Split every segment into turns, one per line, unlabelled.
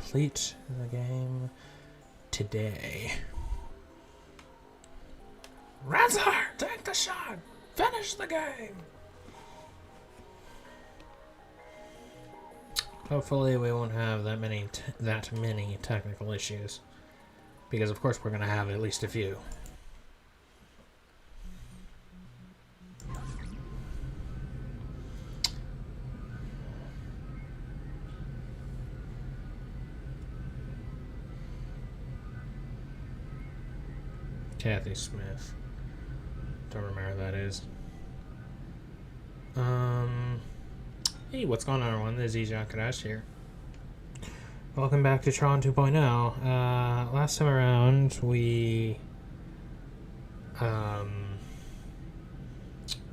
complete the game today. Razor, take the shot! Finish the game! Hopefully we won't have that many technical issues. Because of course we're going to have at least a few. Kathy Smith. Don't remember who that is. Hey, what's going on, everyone? This is Ejon Kadash here. Welcome back to TRON 2.0. Last time around, we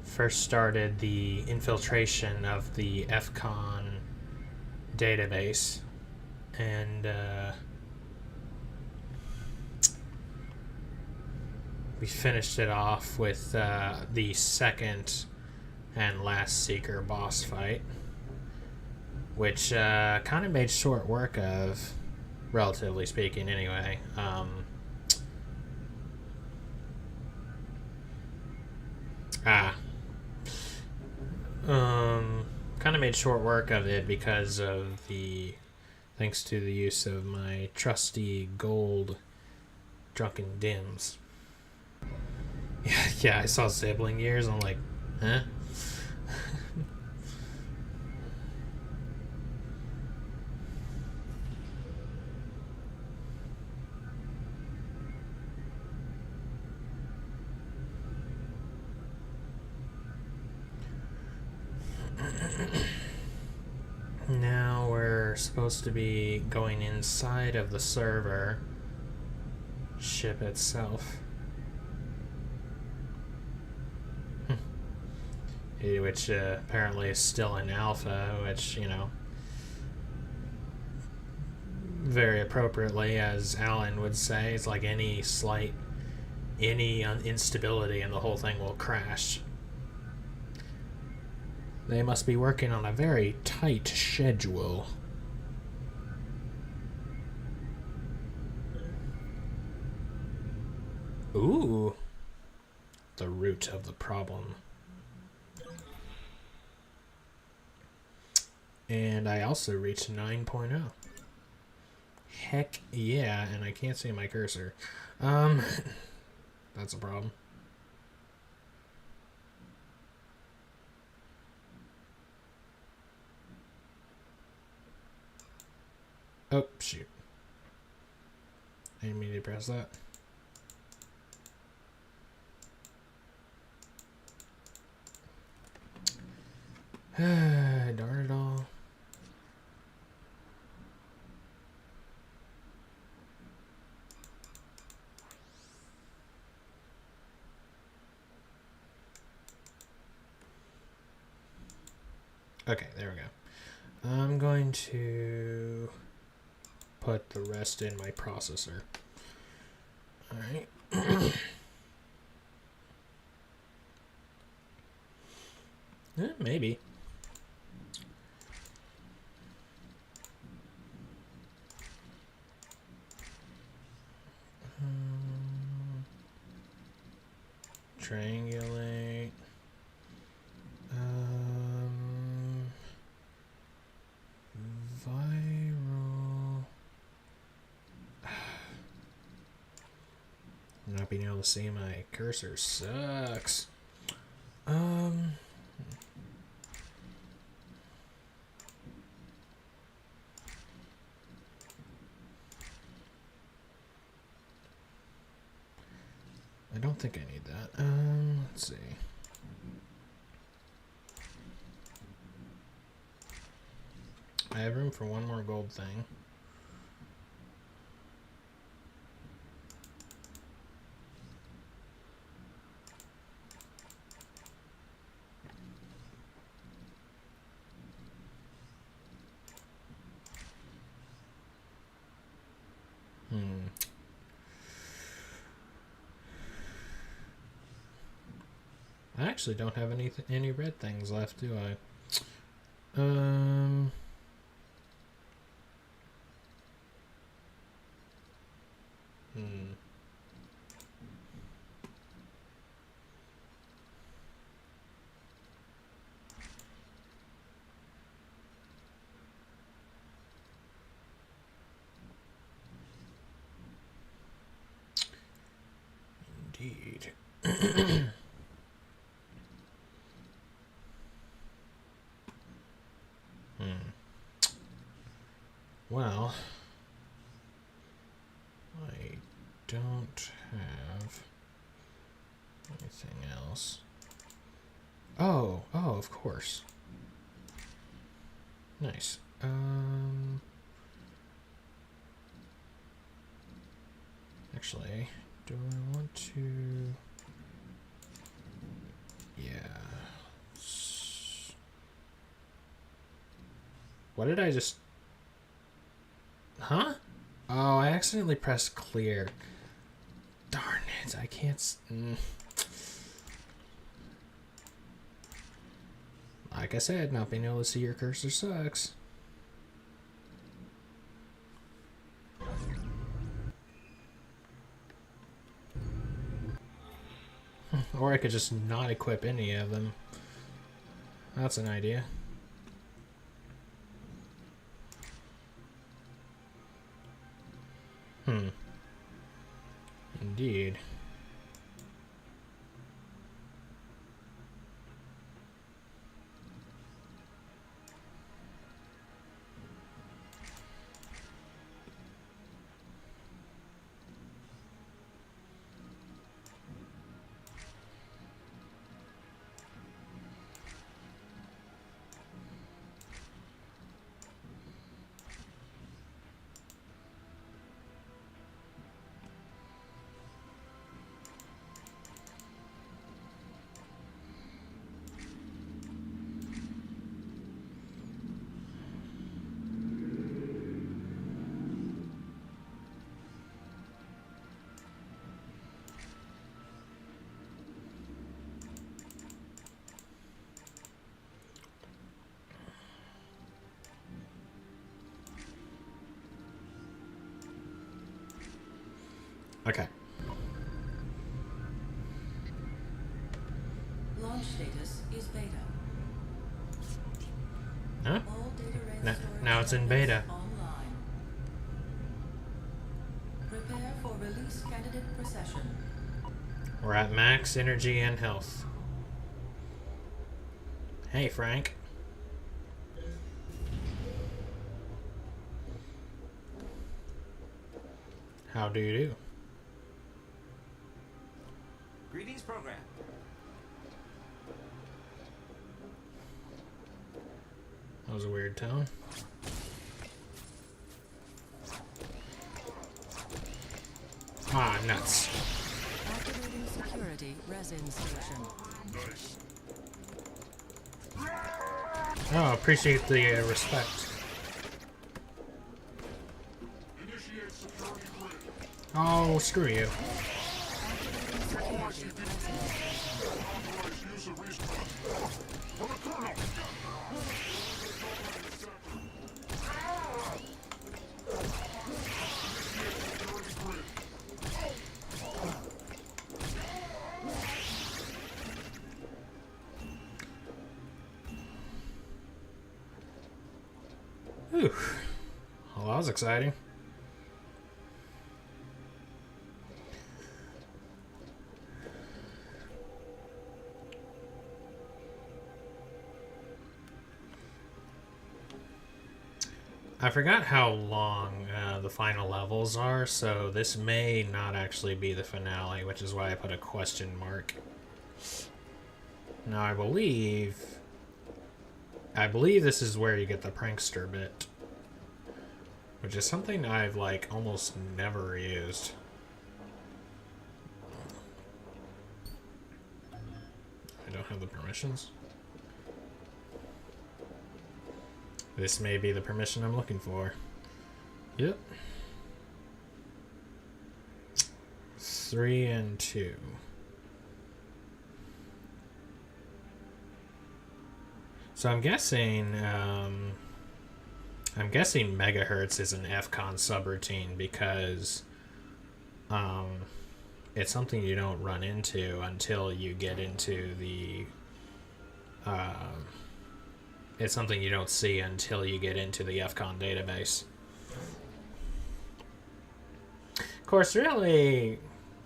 first started the infiltration of the fCon database, and we finished it off with the second and last Seeker boss fight, which kind of made short work of, relatively speaking anyway. Kind of made short work of it because of thanks to the use of my trusty gold drunken dims. Yeah, I saw sibling years. I'm like, huh? Now we're supposed to be going inside of the server ship itself. Which apparently is still in alpha, which, you know, very appropriately, as Alan would say, it's like any instability and the whole thing will crash. They must be working on a very tight schedule. Ooh. The root of the problem. And I also reached 9.0. Heck yeah, and I can't see my cursor. That's a problem. Oh, shoot. I didn't mean to press that. Darn it all. Okay, there we go. I'm going to put the rest in my processor. Alright. Maybe. Triangulate. Viral. Not being able to see my cursor sucks. I don't think I need that. Let's see. I have room for one more gold thing. I actually don't have any red things left, do I? Indeed. Well, I don't have anything else. Oh, of course. Nice. Actually, do I want to... Yeah. What did I just... Huh? Oh, I accidentally pressed clear. Darn it, I can't... Like I said, not being able to see your cursor sucks. Or I could just not equip any of them. That's an idea. Indeed. Okay.
Launch status is beta.
Huh?
All data
Now it's in beta.
online. Prepare for release candidate procession.
We're at max energy and health. Hey, Frank. How do you do?
Greetings, program.
That was a weird tone. Ah, nuts.
Activating security resin station.
Oh, appreciate the respect. Oh, screw you. Whew. Well, that was exciting. I forgot how long the final levels are, so this may not actually be the finale, which is why I put a question mark. Now I believe this is where you get the prankster bit, which is something I've like almost never used. I don't have the permissions. This may be the permission I'm looking for. Yep. 3 and 2. So I'm guessing megahertz is an fCon subroutine because it's something you don't run into until you get into the it's something you don't see until you get into the fCon database. Of course, really,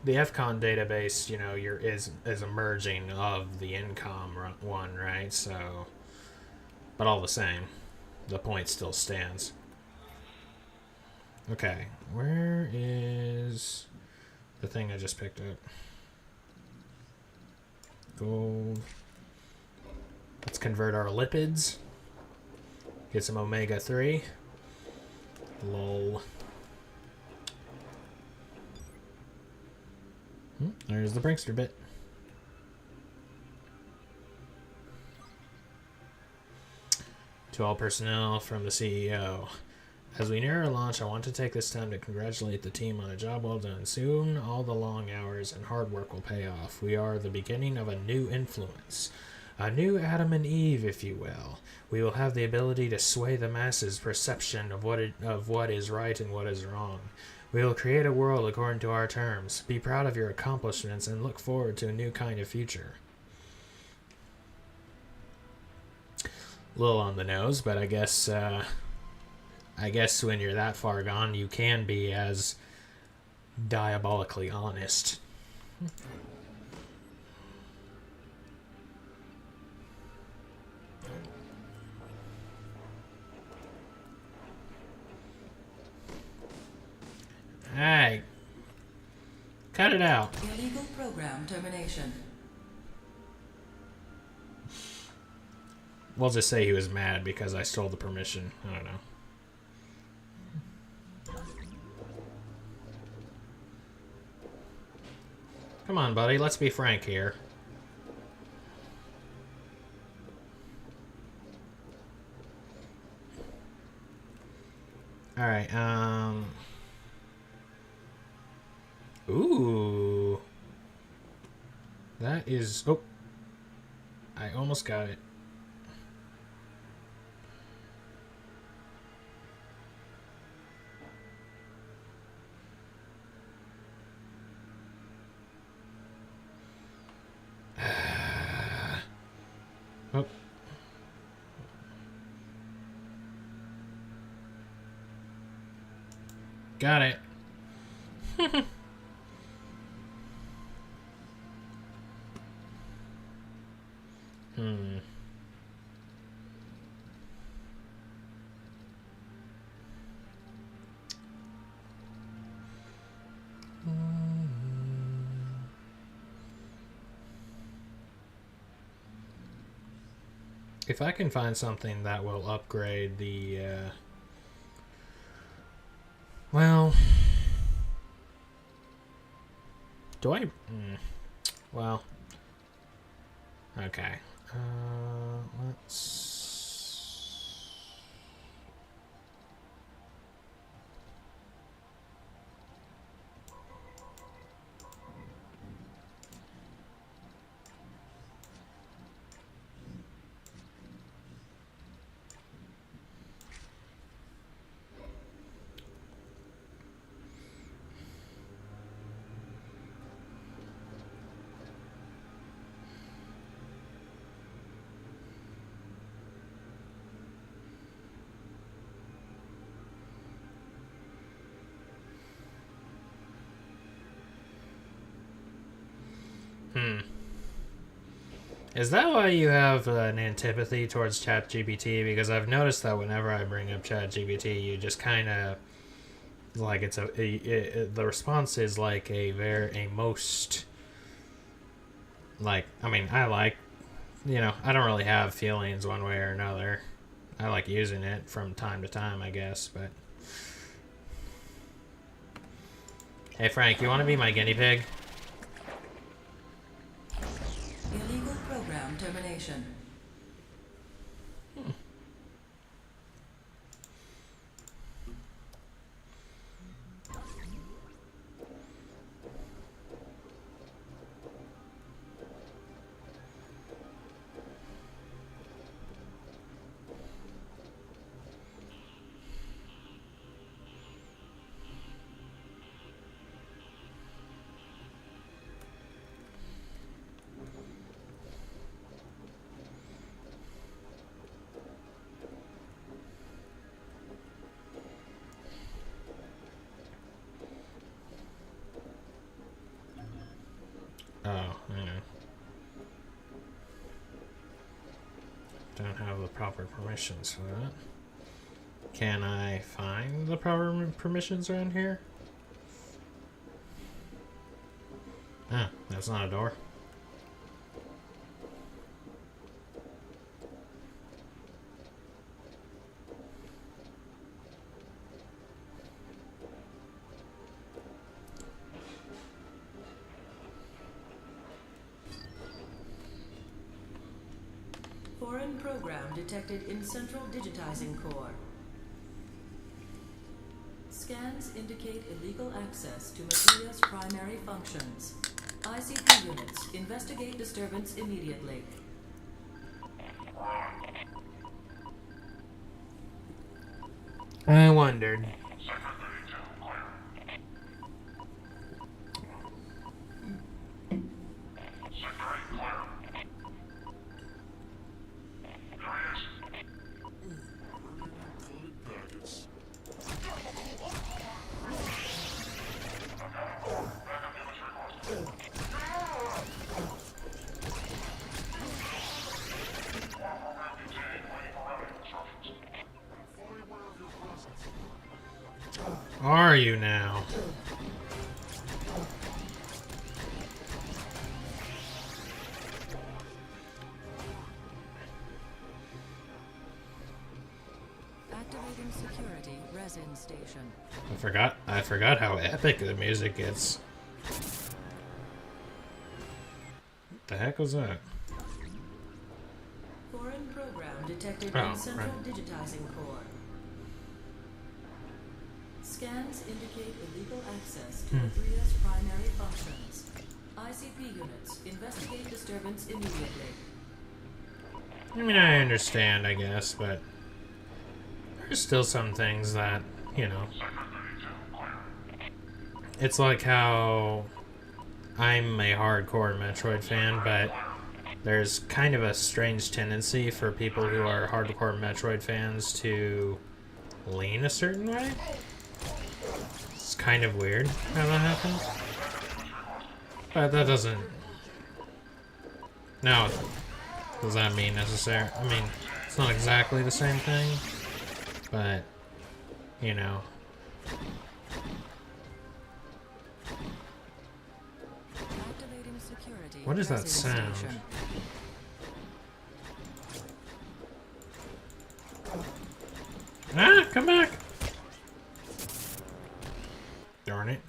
the fCon database, you know, is a merging of the income one, right? So, but all the same, the point still stands. Okay, where is the thing I just picked up? Gold. Let's convert our lipids. Get some omega-3. Lol. There's the Brinkster bit. To all personnel from the CEO. As we near our launch, I want to take this time to congratulate the team on a job well done. Soon, all the long hours and hard work will pay off. We are the beginning of a new influence. A new Adam and Eve, if you will. We will have the ability to sway the masses' perception of what is right and what is wrong. We will create a world according to our terms. Be proud of your accomplishments and look forward to a new kind of future. A little on the nose, but I guess when you're that far gone, you can be as diabolically honest. Hey, cut it out.
Illegal program termination.
We'll just say he was mad because I stole the permission. I don't know. Come on, buddy. Let's be frank here. Alright, Ooh. That is... Oh. I almost got it. Oh. Got it. If I can find something that will upgrade the, well, do I, well, okay, let's, Is that why you have an antipathy towards ChatGPT? Because I've noticed that whenever I bring up ChatGPT, you just kind of like it's the response is like a most like, I mean, I like, you know, I don't really have feelings one way or another. I like using it from time to time, I guess, but hey Frank, you want to be my guinea pig?
Illegal program termination.
Oh, yeah. Don't have the proper permissions for that. Can I find the proper permissions around here? Ah, that's not a door.
Foreign program detected in central digitizing core. Scans indicate illegal access to Mathria's primary functions. ICP units, investigate disturbance immediately.
I wondered. Are you now?
Activating security resin station.
I forgot how epic the music is. What the heck was that?
Foreign program detected
Oh,
in central
right.
digitizing core. Scans indicate illegal access to Mathria's primary functions. ICP units, investigate disturbance immediately.
I mean, I understand, I guess, but there's still some things that, you know. It's like how I'm a hardcore Metroid fan, but there's kind of a strange tendency for people who are hardcore Metroid fans to lean a certain way. It's kind of weird how that happens. But that doesn't... No. Does that mean necessary? I mean, it's not exactly the same thing. But, you know.
Activating security
What is that
resin
sound?
station.
Ah, come back! Darn it.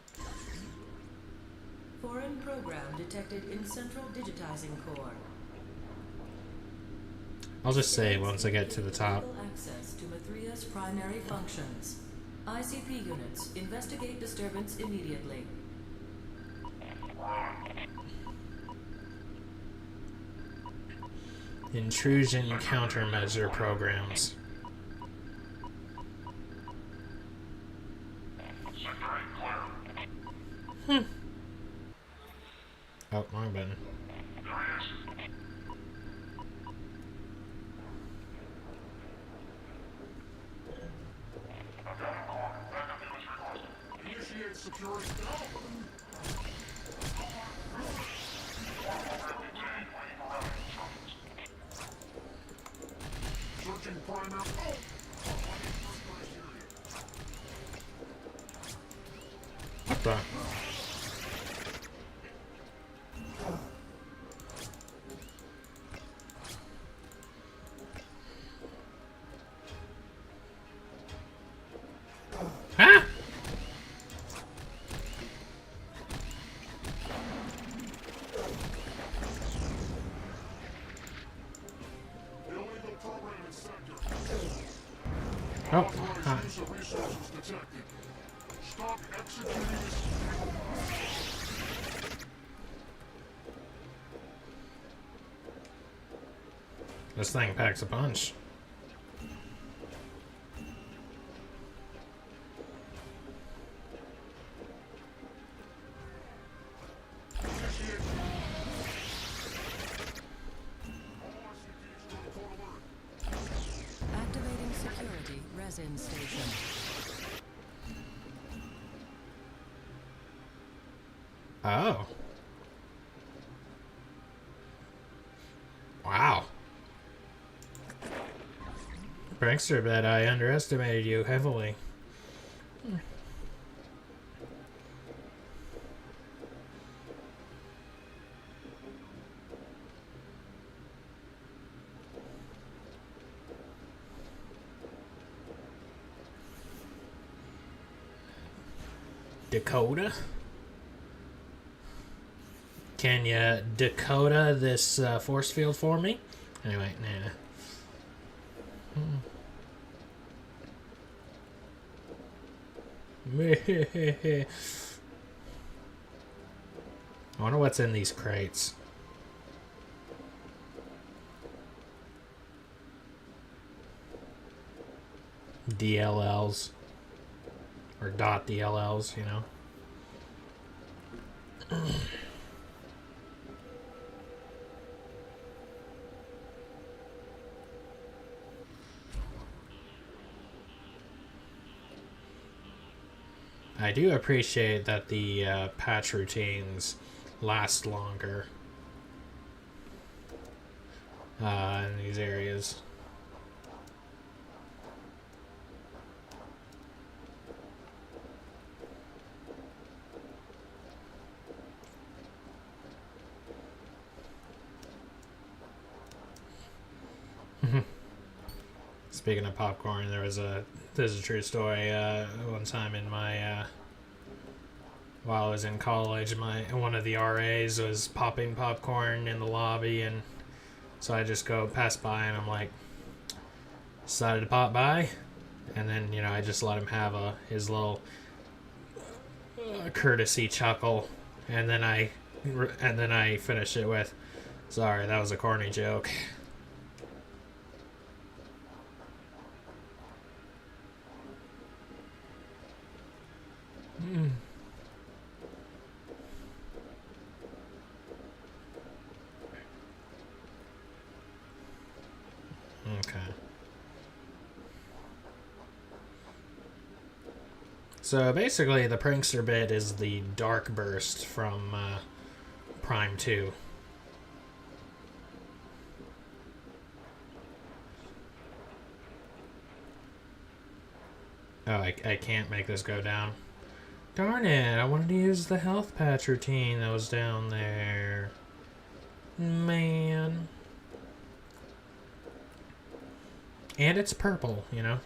Foreign program detected in central digitizing core.
I'll just say once I get to the top.
Illegal access to Mathria's primary functions. ICP units, investigate disturbance immediately.
Intrusion countermeasure programs. Oh, wrong button.
Initiate security. Searching primary.
What the? Ah!
Illegal programming sector.
Oh,
Authorized use of resources detected. Stop executing this.
this thing packs a punch.
Initiate. All ICPs to report alert.
Activating security resin station.
Oh. Wow. Prankster bet I underestimated you heavily. Dakota? Can you Dakota this force field for me? Anyway, nah. I wonder what's in these crates. DLLs. Or dot DLLs, you know. I do appreciate that the patch routines last longer in these areas. Speaking of popcorn, there's a true story. One time in my while I was in college, one of the RAs was popping popcorn in the lobby, and so I just go pass by, and I'm like, decided to pop by, and then I just let him have his little courtesy chuckle, and then I finish it with, "Sorry, that was a corny joke." Okay. So basically, the prankster bit is the dark burst from Prime 2. Oh, I can't make this go down. Darn it, I wanted to use the health patch routine that was down there. Man. And it's purple, you know?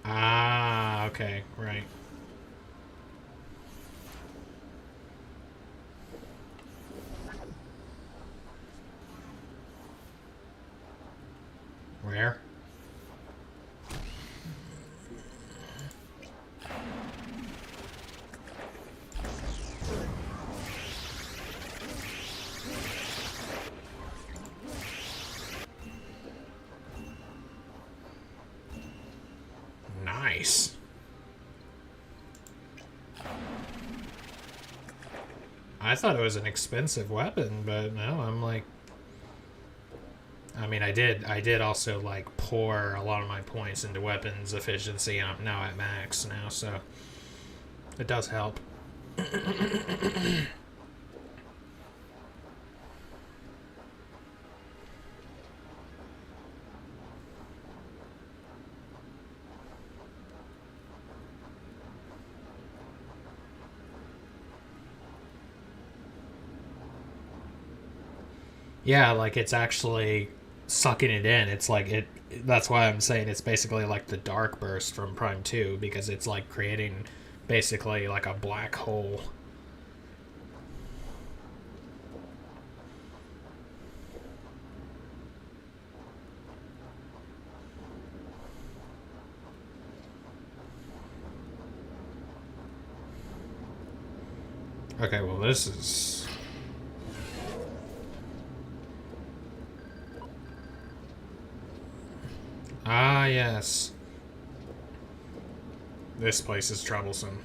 Ah, okay, right. Where? Nice. I thought it was an expensive weapon, but no, I'm like, I mean, I did also like pour a lot of my points into weapons efficiency, and I'm now at max now, so it does help. Yeah, like it's actually sucking it in. It's like it. That's why I'm saying it's basically like the dark burst from Prime 2, because it's like creating basically like a black hole. Okay, well this is... Ah, yes. This place is troublesome.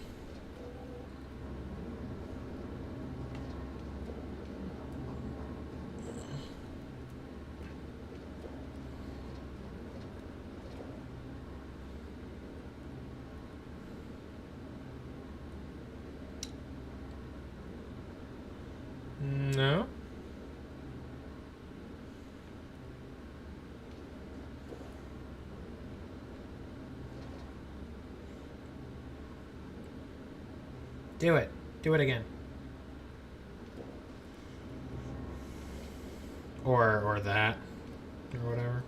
Do it. Do it again. Or that. Or whatever.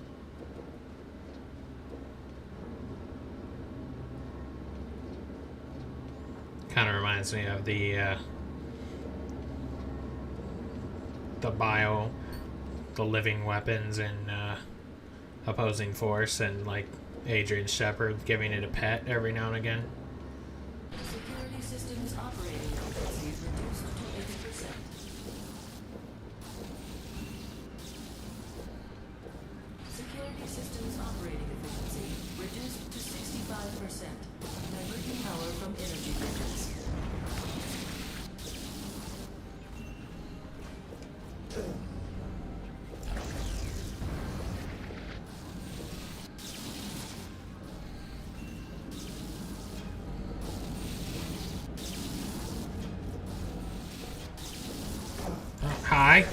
Kind of reminds me of the living weapons in Opposing Force, and like Adrian Shepard giving it a pet every now and again.
Security systems operating efficiency reduced to 80%. Security systems operating efficiency reduced to 65%. Diverting power from energy bridges.
Hi.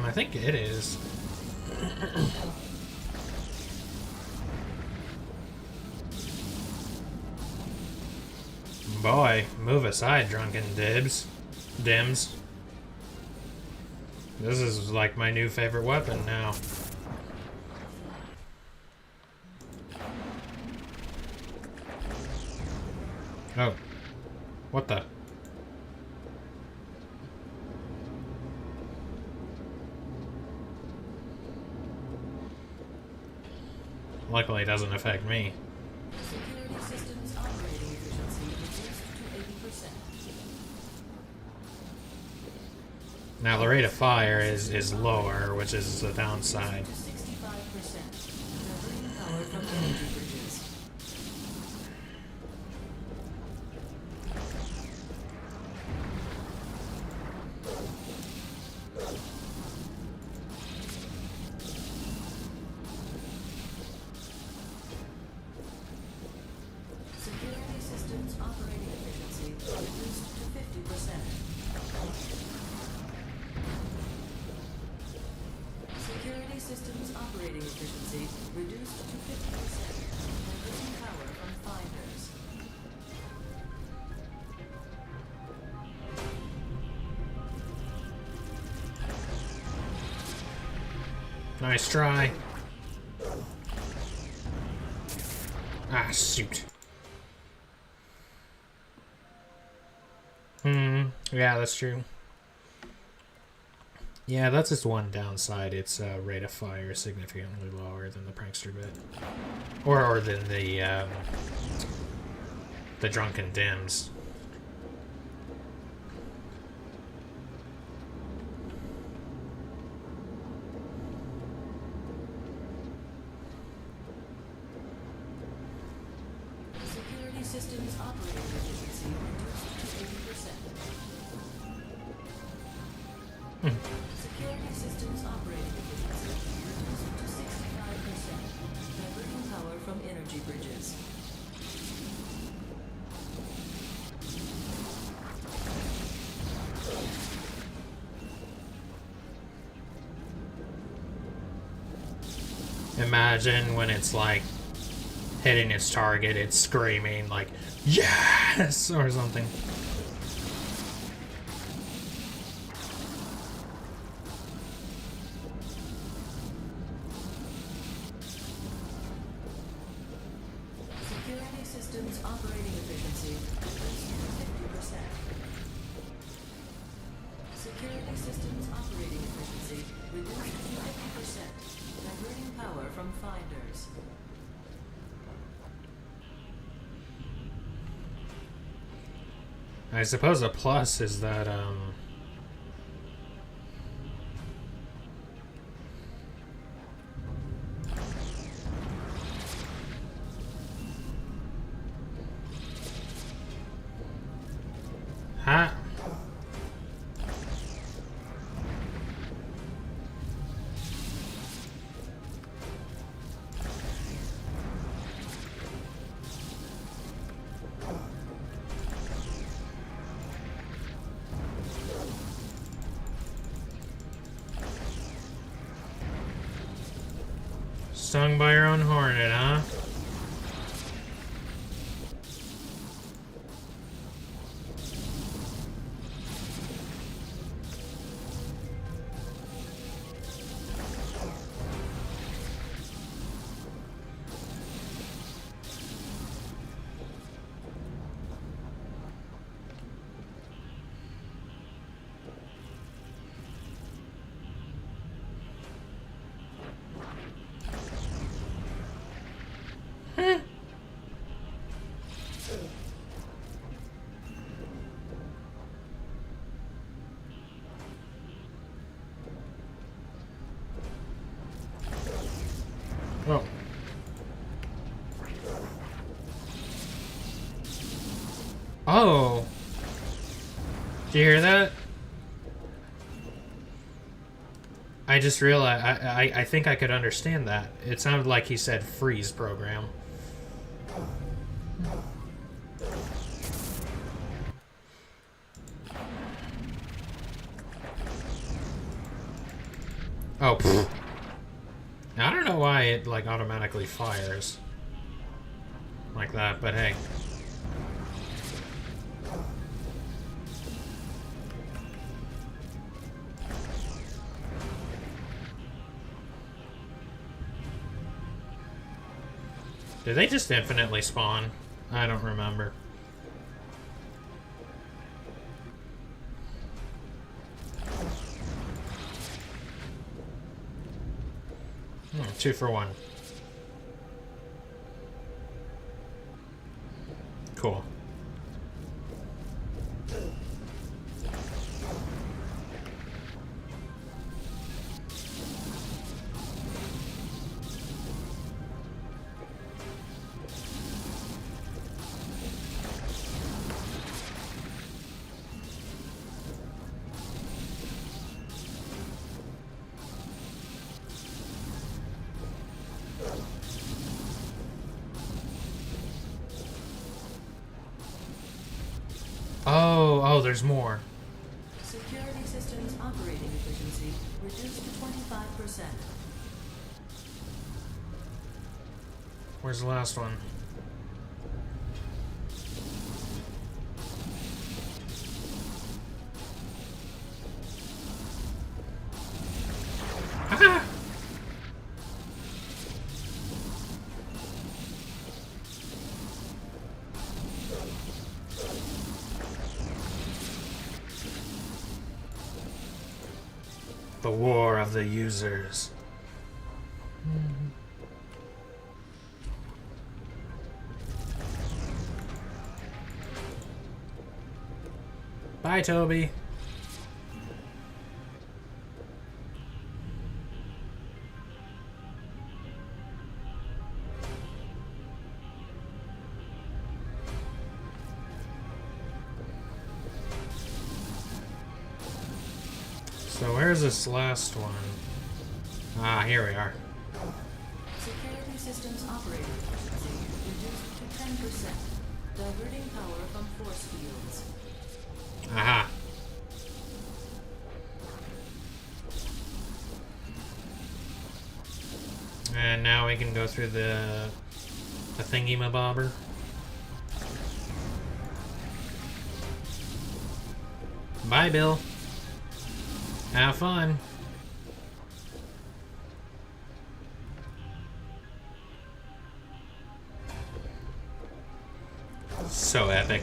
I think it is. Boy, move aside, drunken dims. This is like my new favorite weapon now. Oh. What the? Luckily, it doesn't affect me.
Security systems operating efficiency reduced to 80%.
Now the rate of fire is lower, which is the downside.
To 65%. Diverting power from energy bridges. Security systems operating efficiency reduced to 50%. Security systems operating efficiency reduced to 50%. Diverting power from finders.
Nice try. Ah, shoot. Yeah, that's true. Yeah, that's just one downside. Its rate of fire is significantly lower than the prankster bit, or than the drunken dims.
Security systems operating efficiency reduced to 80%. Security systems operating efficiency reduced to 65%. Diverting power from energy bridges.
Imagine when it's like hitting its target, it's screaming like "yes" or something.
Security systems operating efficiency reduced to 50%. Security systems operating efficiency reduced to 50%. Diverting power from finders.
I suppose a plus is that Ah. Stung by your own hornet, huh? Oh. Oh. Did you hear that? I just realized, I think I could understand that. It sounded like he said freeze program. Oh, pfft. Now, I don't know why it, like, automatically fires like that, but hey. Did they just infinitely spawn? I don't remember. 2 for 1. Cool. Oh, there's more.
Security systems operating efficiency reduced to 25%.
Where's the last one? Ah! The war of the users. Bye, Toby. So where's this last one? Ah, here we are.
Security systems operating efficiency reduced to 10%, diverting power from force fields.
Aha. And now we can go through the thingy-mabobber. Bye, Bill. Have fun. So epic.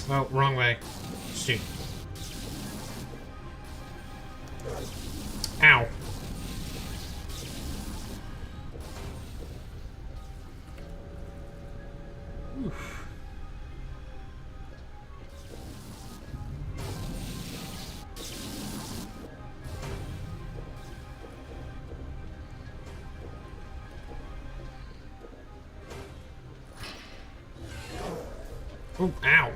Oh, wrong way. Shoot. Ow. Oof. Oh, ow.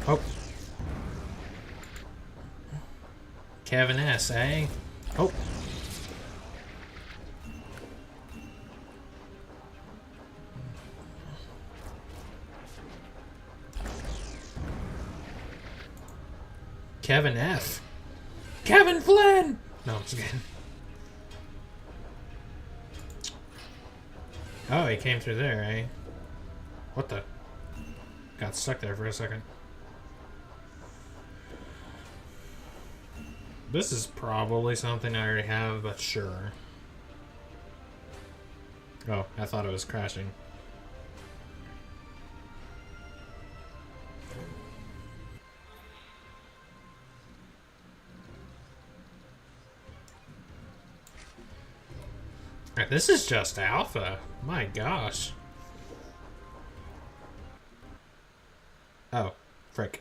Oh. Kevin S, eh? Oh. Kevin F. Kevin Flynn! No, I'm just kidding. Oh, he came through there, eh? What the? Got stuck there for a second. This is probably something I already have, but sure. Oh, I thought it was crashing. This is just alpha. My gosh. Oh, frick.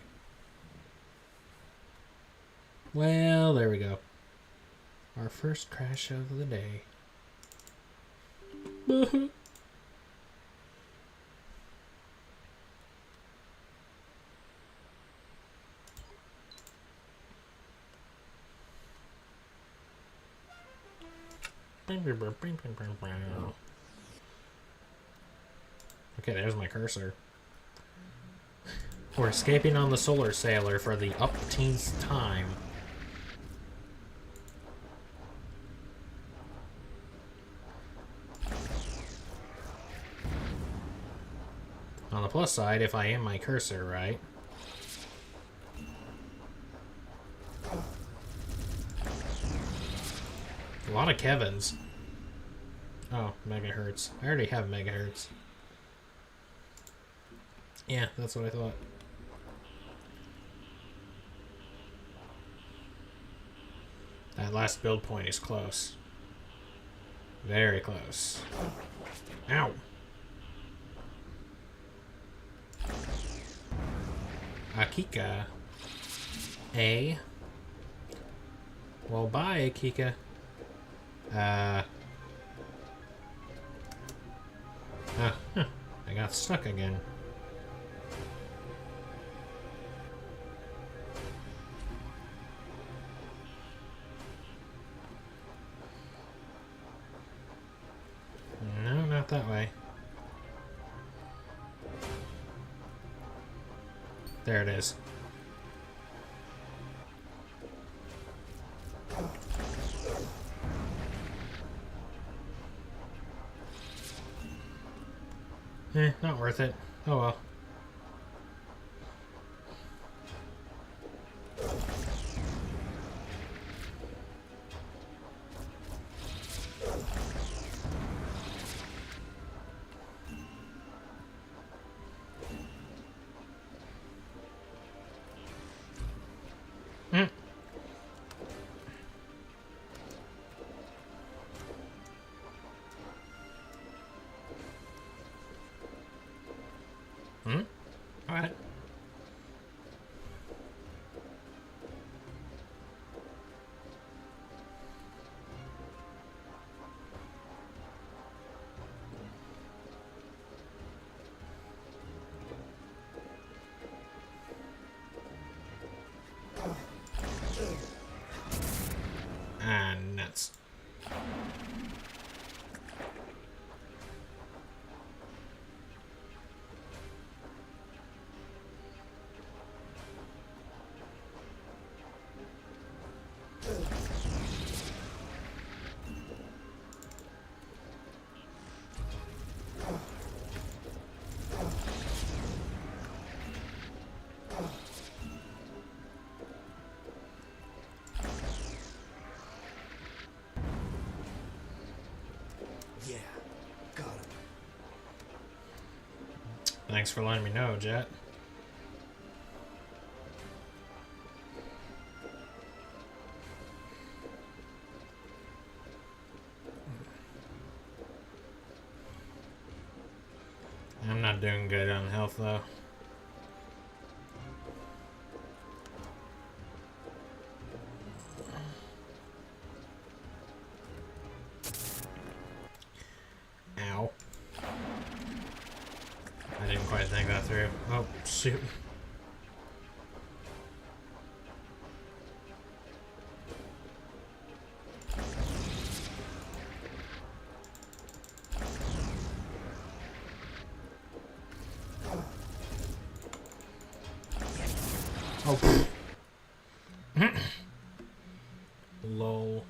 Well, there we go. Our first crash of the day. Okay, there's my cursor. We're escaping on the Solar Sailor for the upteenth time. On the plus side, if I aim my cursor right. A lot of Kevins. Oh, megahertz. I already have megahertz. Yeah, that's what I thought. That last build point is close. Very close. Ow! Akika. A. Well, bye, Akika. Huh. I got stuck again. No, not that way. There it is. Not worth it. Oh well. Alright. Ah, nuts.
Yeah, got him.
Thanks for letting me know, Jet. I'm not doing good on health, though. quite think that through. Oh, shoot. Oh. Lol.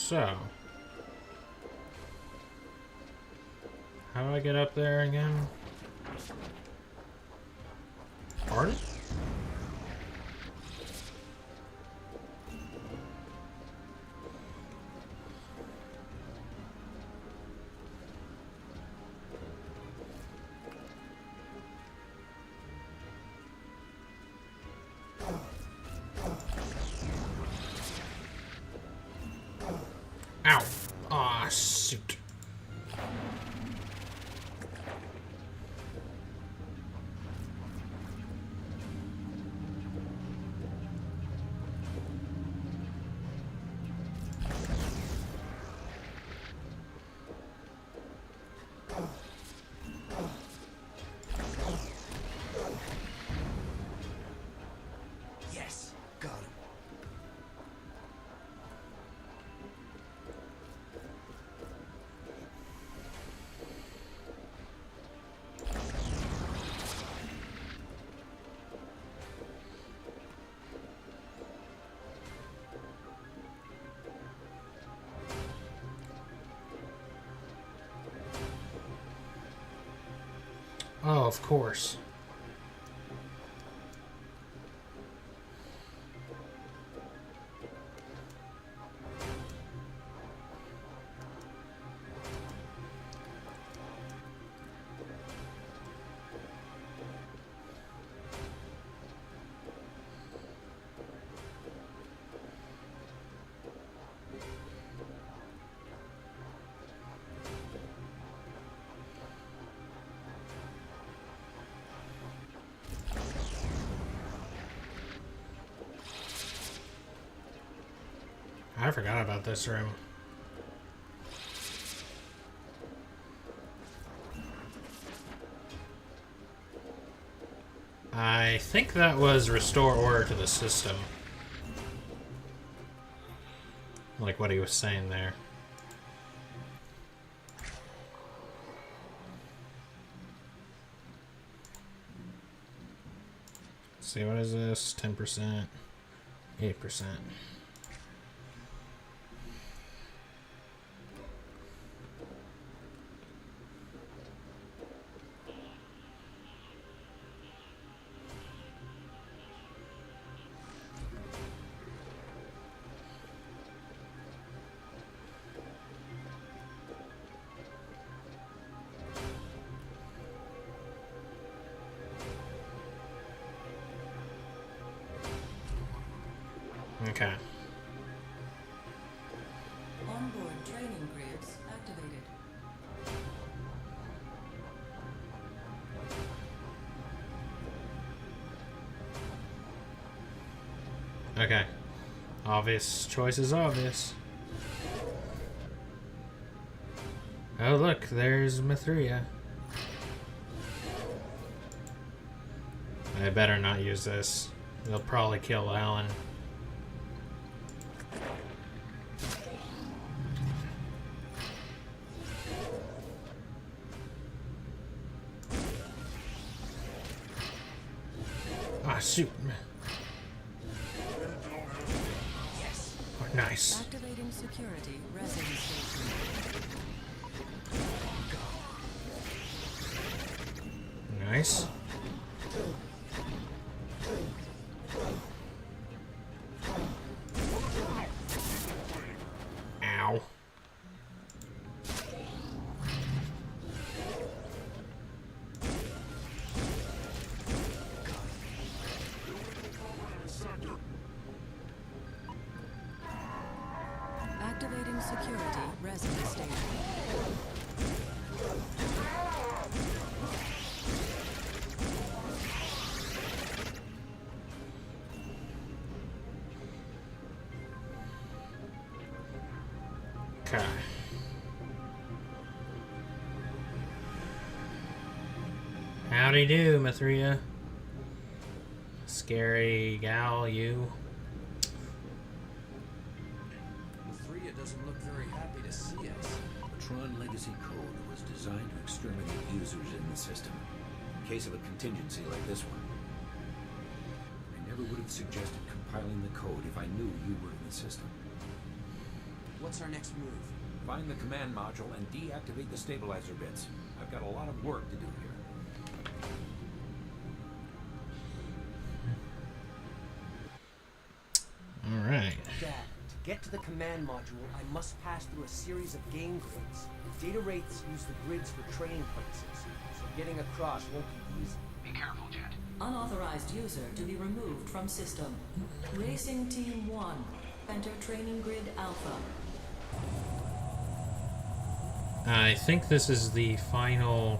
So, how do I get up there again? Pardon? Ow! Aw, shoot.
Yes, got him.
Oh, of course. I forgot about this room. I think that was restore order to the system. Like what he was saying there. Let's see, what is this? 10%, 8%. Okay.
Onboard training grids activated.
Okay. Obvious choice is obvious. Oh look, there's Mithria. I better not use this. They'll probably kill Alan. Ah, shoot. Oh, nice.
Activating security resin station.
Nice.
security resident station.
Okay. Howdy do, Mithria. Scary gal, you.
Mithria doesn't look very happy to see us.
The TRON legacy code was designed to exterminate users in the system. In case of a contingency like this one. I never would have suggested compiling the code if I knew you were in the system.
What's our next move?
Find the command module and deactivate the stabilizer bits. I've got a lot of work to do here.
Alright.
Dad, to get to the command module, I must pass through a series of game grids. Data wraiths use the grids for training purposes, so getting across won't be easy.
Be careful, Jet.
Unauthorized user to be removed from system. Racing Team 1. Enter training grid Alpha.
I think this is the final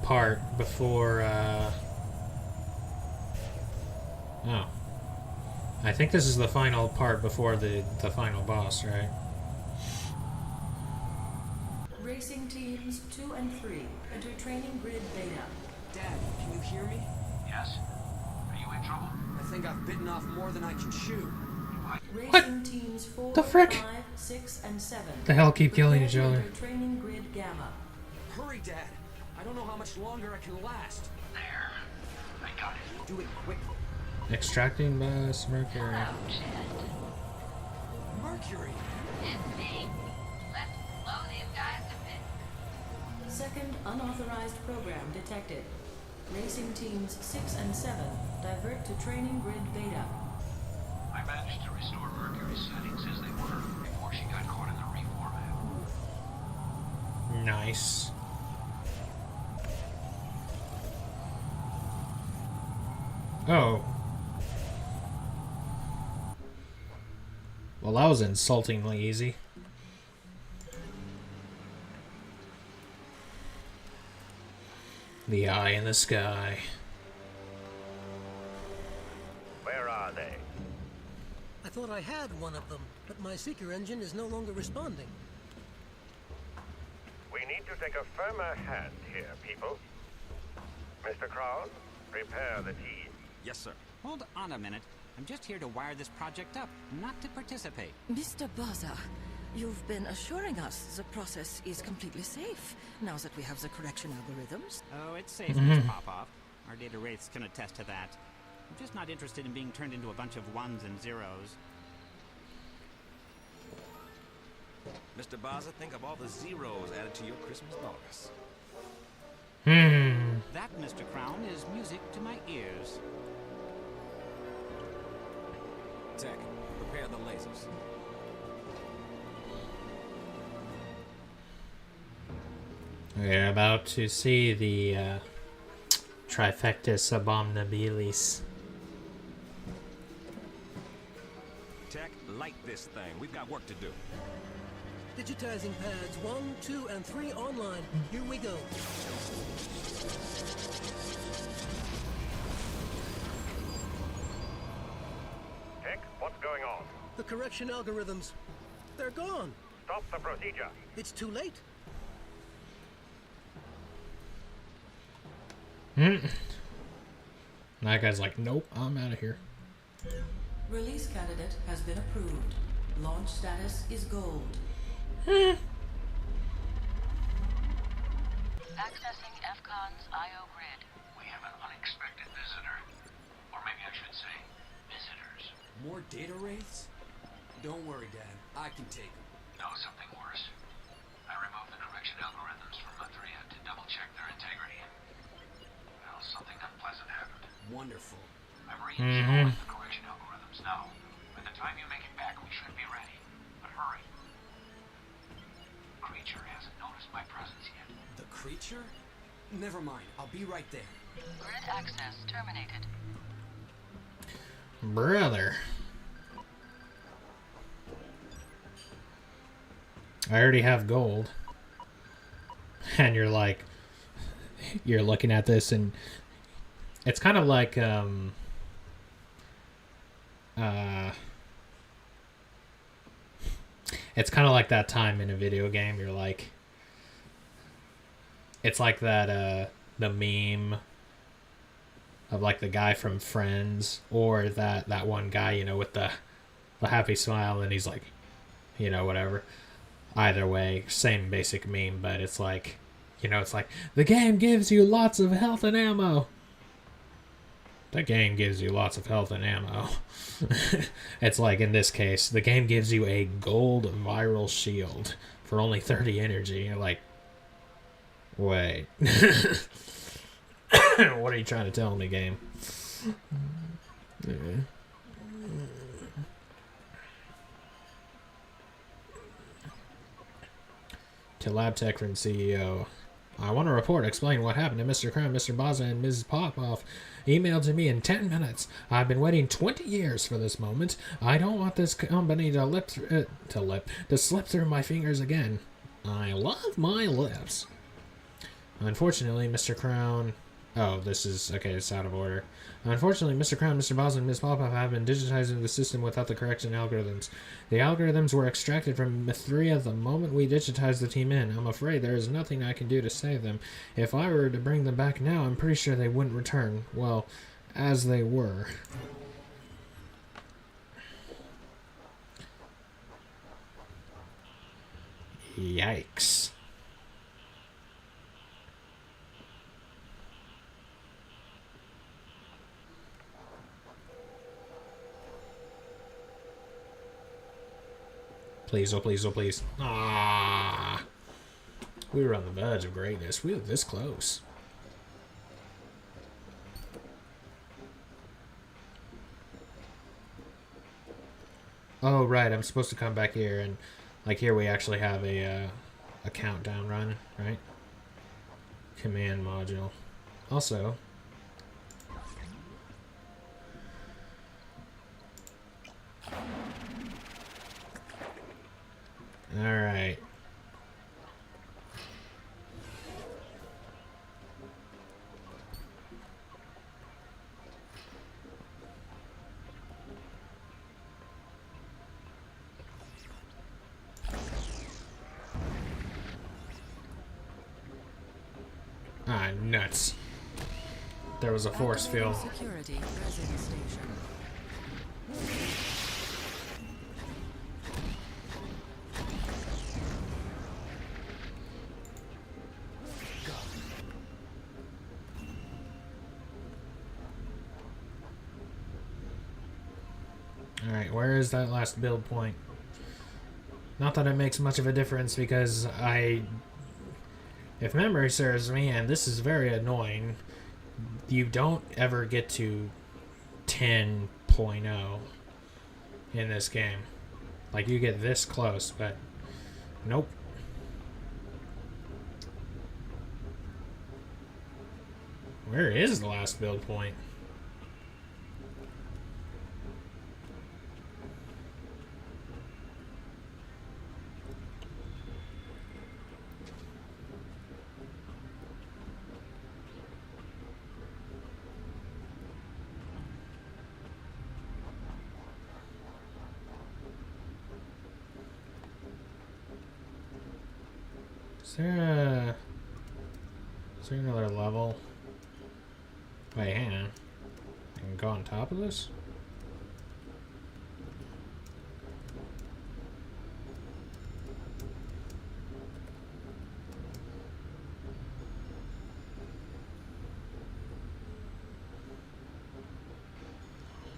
part before, Oh. I think this is the final part before the final boss, right?
Racing Teams 2 and 3. Enter training grid Beta.
Dad, can you hear me?
Yes? Are you in trouble?
I think I've bitten off more than I can chew.
Racing Teams 4,
The frick?
5, 6, and 7.
The hell keep killing
Prepare
each
to
other.
enter training grid Gamma.
Hurry, Dad. I don't know how much longer I can last.
There. I got it.
Do it quickly.
Extracting bus, Mercury.
Mercury!
It's me. Let's blow these guys to bits.
Second unauthorized program detected. Racing Teams 6 and 7 divert to training grid Beta.
I managed to restore Mercury's settings as they were before she got caught in the reformat.
Nice. Oh. Well, that was insultingly easy. The eye in the sky.
Where are they?
I thought I had one of them, but my seeker engine is no longer responding.
We need to take a firmer hand here, people. Mr. Crown, prepare the team.
Yes, sir. Hold on a minute. I'm just here to wire this project up, not to participate.
Mr. Baza, you've been assuring us the process is completely safe, now that we have the correction algorithms.
Oh, it's safe, Miss Popoff. Our data wraiths can attest to that. I'm just not interested in being turned into a bunch of ones and zeros.
Mr. Baza, think of all the zeros added to your Christmas bonus.
That, Mr. Crown, is music to my ears.
Tech, prepare the lasers.
We're about to see the Trifectus Abominabilis.
Tech, light this thing. We've got work to do.
Digitizing pads 1, 2, and 3 online. Here we go.
Tech, what's going on?
The correction algorithms. They're gone.
Stop the procedure.
It's too late.
That guy's like, nope, I'm out of here.
Release candidate has been approved. Launch status is gold.
Accessing fCon's I/O grid.
We have an unexpected visitor. Or maybe I should say, visitors.
More data wraiths? Don't worry, Dad. I can take them.
No, something worse. I removed the correction algorithms from Mithria to double-check their integrity. Well, something unpleasant happened.
Wonderful.
I'm reinstalling the correction algorithms now. By the time you make it back, we should be ready. But hurry. Creature hasn't noticed my presence yet.
The creature? Never mind. I'll be right there.
Grid access terminated.
Brother. I already have gold. And you're like, you're looking at this and it's kind of like, it's kind of like that time in a video game. You're like, it's like that, the meme of like the guy from Friends, or that one guy, you know, with the happy smile, and he's like, you know, whatever. Either way, same basic meme, but it's like, you know, it's like, the game gives you lots of health and ammo. The game gives you lots of health and ammo. It's like, in this case, the game gives you a gold viral shield for only 30 energy. You're like, wait. What are you trying to tell me, game? To Lab Tech from CEO. I want to report, explain what happened to Mr. Crown, Mr. Baza, and Mrs. Popoff. Emailed to me in 10 minutes. I've been waiting 20 years for this moment. I don't want this company to slip through my fingers again. I love my lips. Unfortunately, Mr. Crown... Oh, this is... Okay, it's out of order. Unfortunately, Mr. Crown, Mr. Baza, and Ms. Popoff have been digitizing the system without the correction algorithms. The algorithms were extracted from Mithria the moment we digitized the team in. I'm afraid there is nothing I can do to save them. If I were to bring them back now, I'm pretty sure they wouldn't return. Well, as they were. Yikes. Please, oh please, oh please. Ah, we were on the verge of greatness. We were this close. Oh, right. I'm supposed to come back here and, like, here we actually have a countdown run, right? Command module. Also, alright. Ah, nuts. There was a force field.
Security resin station.
Alright, where is that last build point? Not that it makes much of a difference because if memory serves me, and this is very annoying, you don't ever get to 10.0 in this game. Like, you get this close, but nope. Where is the last build point? Is there another level? Wait, hang on. I can go on top of this?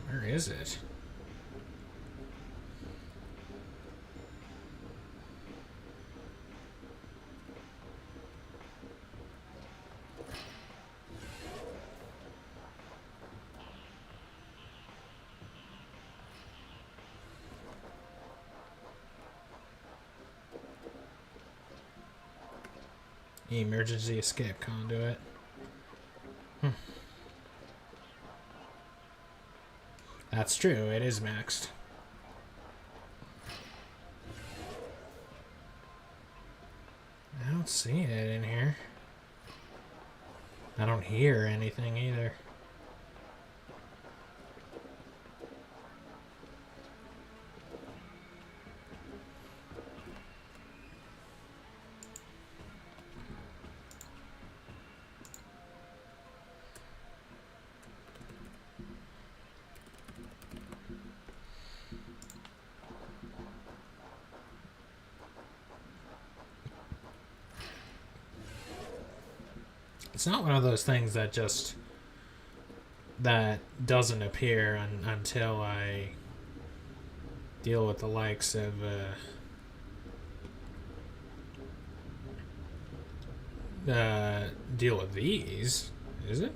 Where is it? Emergency escape conduit. That's true, it is maxed. don't see it in here. I don't hear anything either. It's not one of those things that just doesn't appear until I deal with the likes of deal with these, is it?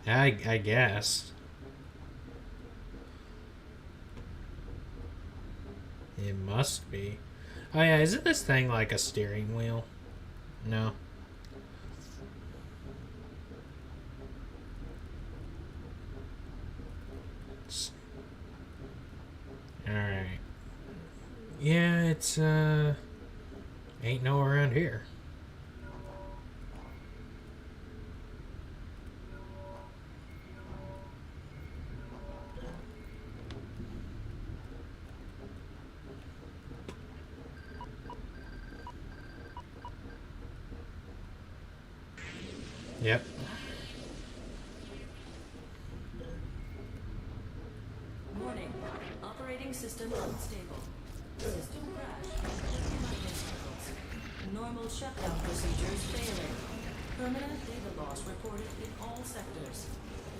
I guess. It must be. Oh yeah, isn't this thing like a steering wheel? No. Alright. Yeah, it's ain't no around here. Yep.
Warning. Operating system unstable. System crash. Normal shutdown procedures failing. Permanent data loss reported in all sectors.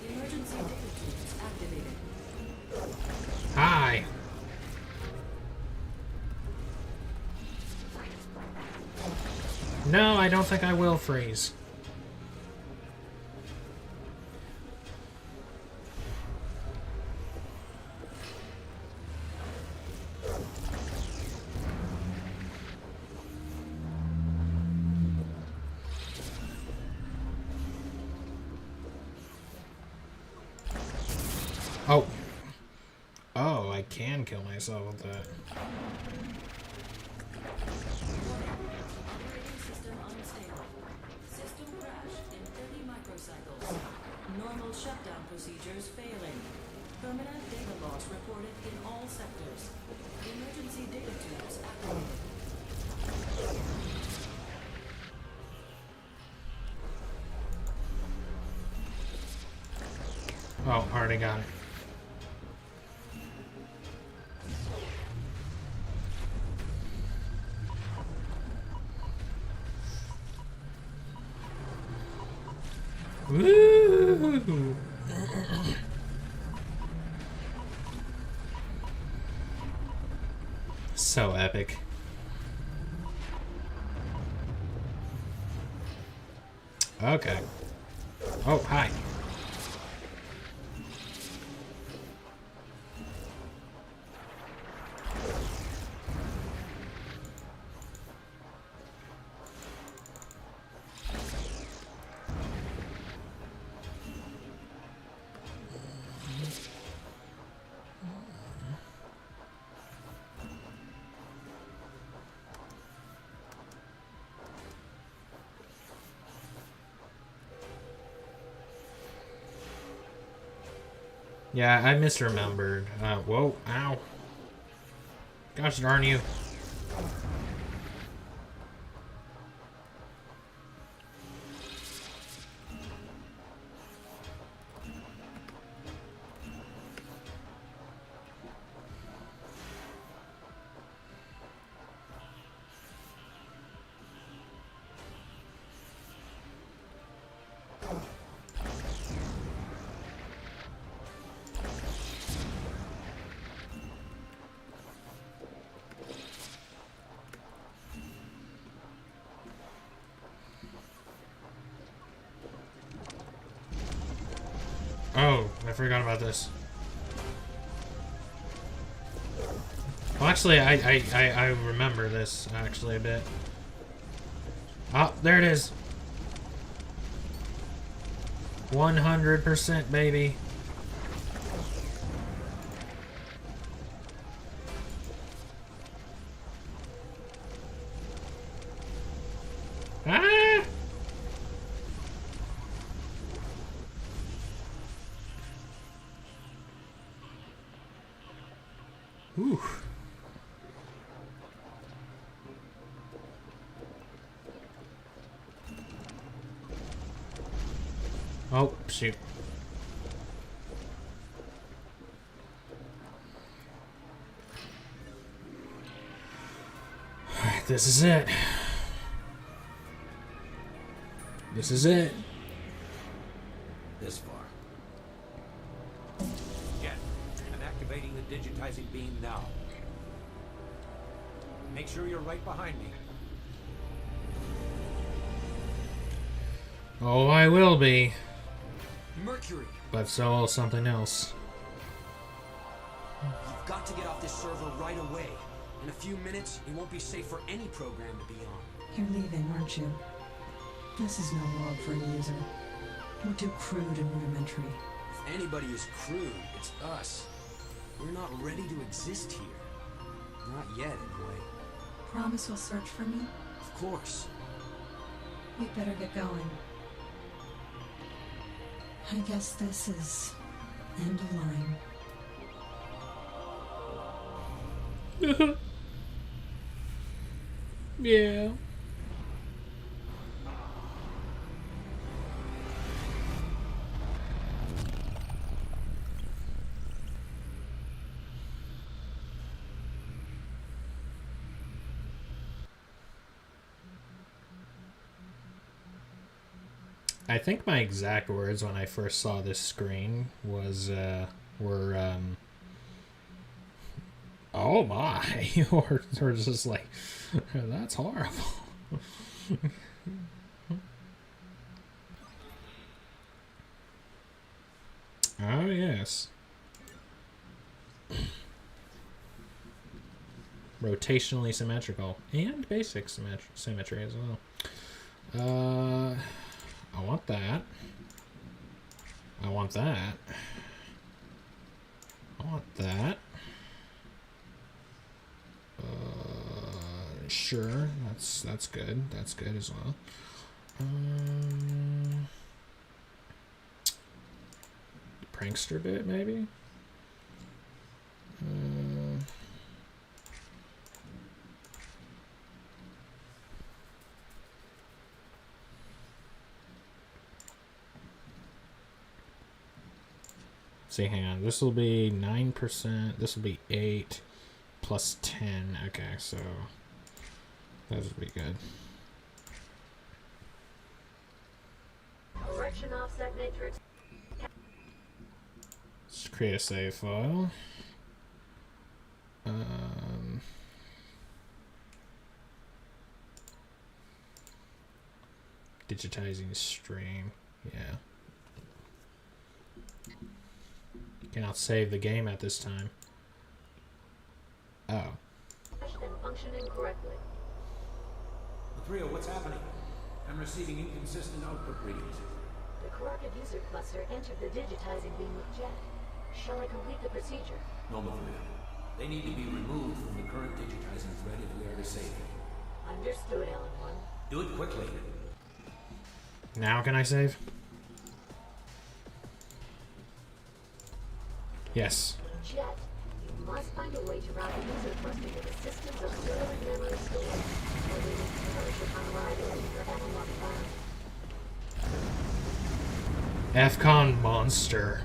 Emergency data tubes activated.
Hi. No, I don't think I will freeze. Oh. Oh, I can kill myself with that.
Operating system unstable. System crash in 30 microcycles. Normal shutdown procedures failing. Permanent data loss reported in all sectors. Emergency data tubes activated.
Oh, already got it. Woo! So epic. Okay. Oh, hi. Yeah, I misremembered. Whoa, ow. Gosh darn you. Oh, I forgot about this. Well, actually, I remember this, actually, a bit. Oh, there it is. 100%, baby. Ooh. Oh, shoot. Alright, this is it. This is it.
This far. Jet, I'm activating the digitizing beam now. Make sure you're right behind me.
Oh, I will be.
Mercury!
But so will something else.
You've got to get off this server right away. In a few minutes, it won't be safe for any program to be on.
You're leaving, aren't you? This is no world for a user. We're too crude and rudimentary.
If anybody is crude, it's us. We're not ready to exist here. Not yet, anyway.
Promise you'll search for me?
Of course.
We'd better get going. I guess this is end of line.
Yeah. I think my exact words when I first saw this screen was were oh my, or just like, that's horrible. Oh yes. Rotationally symmetrical and basic symmetry as well. I want that. I want that. I want that. Sure, that's good. That's good as well. Prankster bit maybe. See, hang on. This will be 9%. This will be 8 plus 10. Okay, so that would be good.
Correction offset matrix.
Let's create a save file. Digitizing stream. Yeah. Cannot save the game at this time. Oh.
Functioning correctly.
Trio, what's happening? I'm receiving inconsistent output readings.
The corrupted user cluster entered the digitizing beam with Jet. Shall I complete the procedure?
No, Maria. They need to be removed from the current digitizing thread if we are to save them.
Understood, Ellen 1.
Do it quickly.
Now can I save? Yes.
Jet, you must find a way to route the user cluster to the systems of server and memory storage, or they will perish upon arrival in your analog lab.
fCon monster.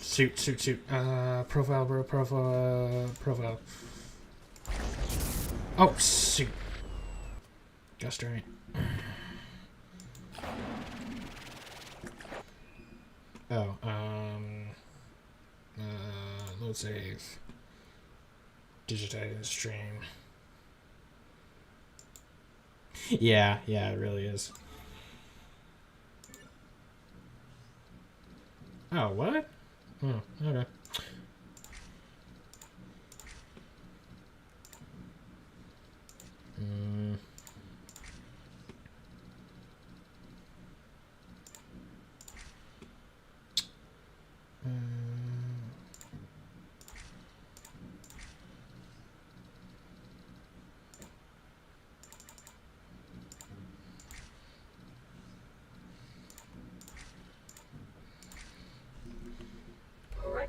Shoot. Profile, bro, profile. Oh, shoot. Just right. Oh, load save. Digitize stream. Yeah, it really is. Oh, what? Oh, okay.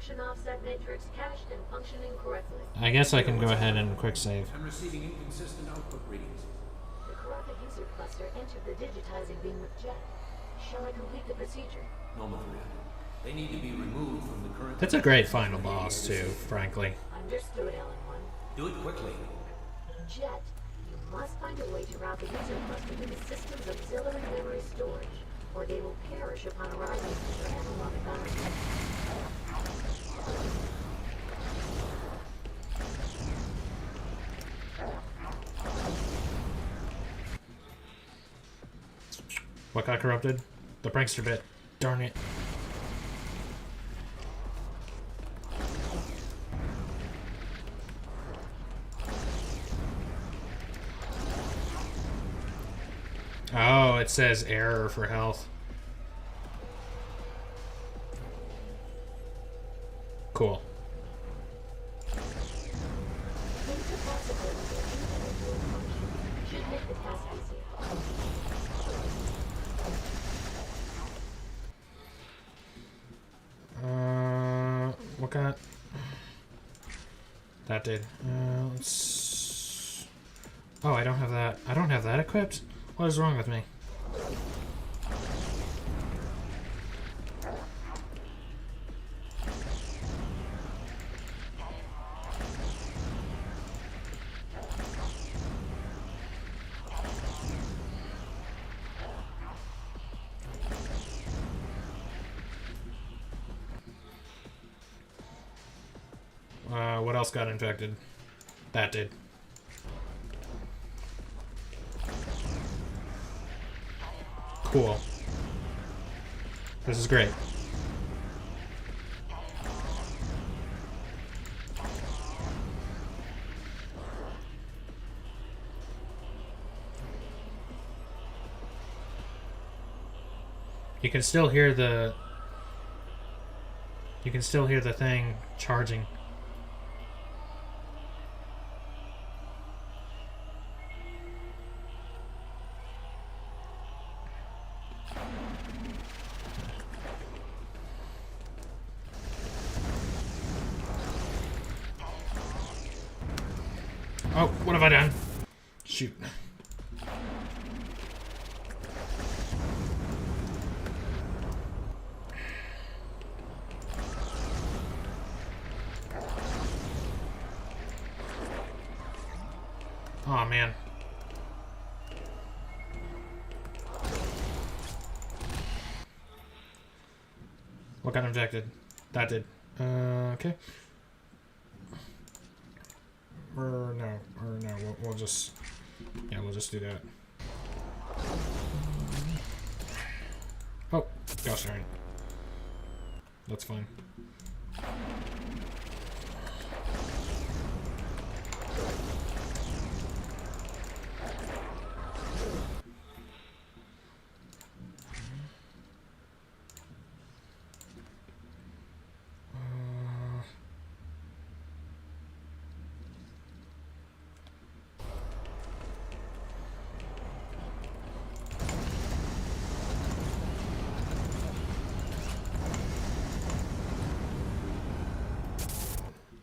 production offset matrix cached and functioning correctly.
I guess I can go ahead and quick save.
I'm receiving inconsistent output readings.
The corrupted user cluster entered the digitizing beam with Jet. Shall I complete the procedure?
No, Maria. They need to be removed from the current...
That's a great final boss, too, frankly.
Understood, Alan 1.
Do it quickly.
Jet, you must find a way to route the user cluster to the system's auxiliary memory storage, or they will perish upon arriving at their analogic arms.
What got corrupted? The prankster bit. Darn it. Oh, it says error for health. Cool. What got? That did. Let's... Oh, I don't have that. I don't have that equipped? What is wrong with me? What else got infected? That did. Cool. This is great. You can still hear the... You can still hear the thing charging. Oh, what have I done? Shoot. Oh man. What got infected? That did. Okay. Or no, we'll just, yeah, we'll just do that. Oh, gosh darn it. That's fine.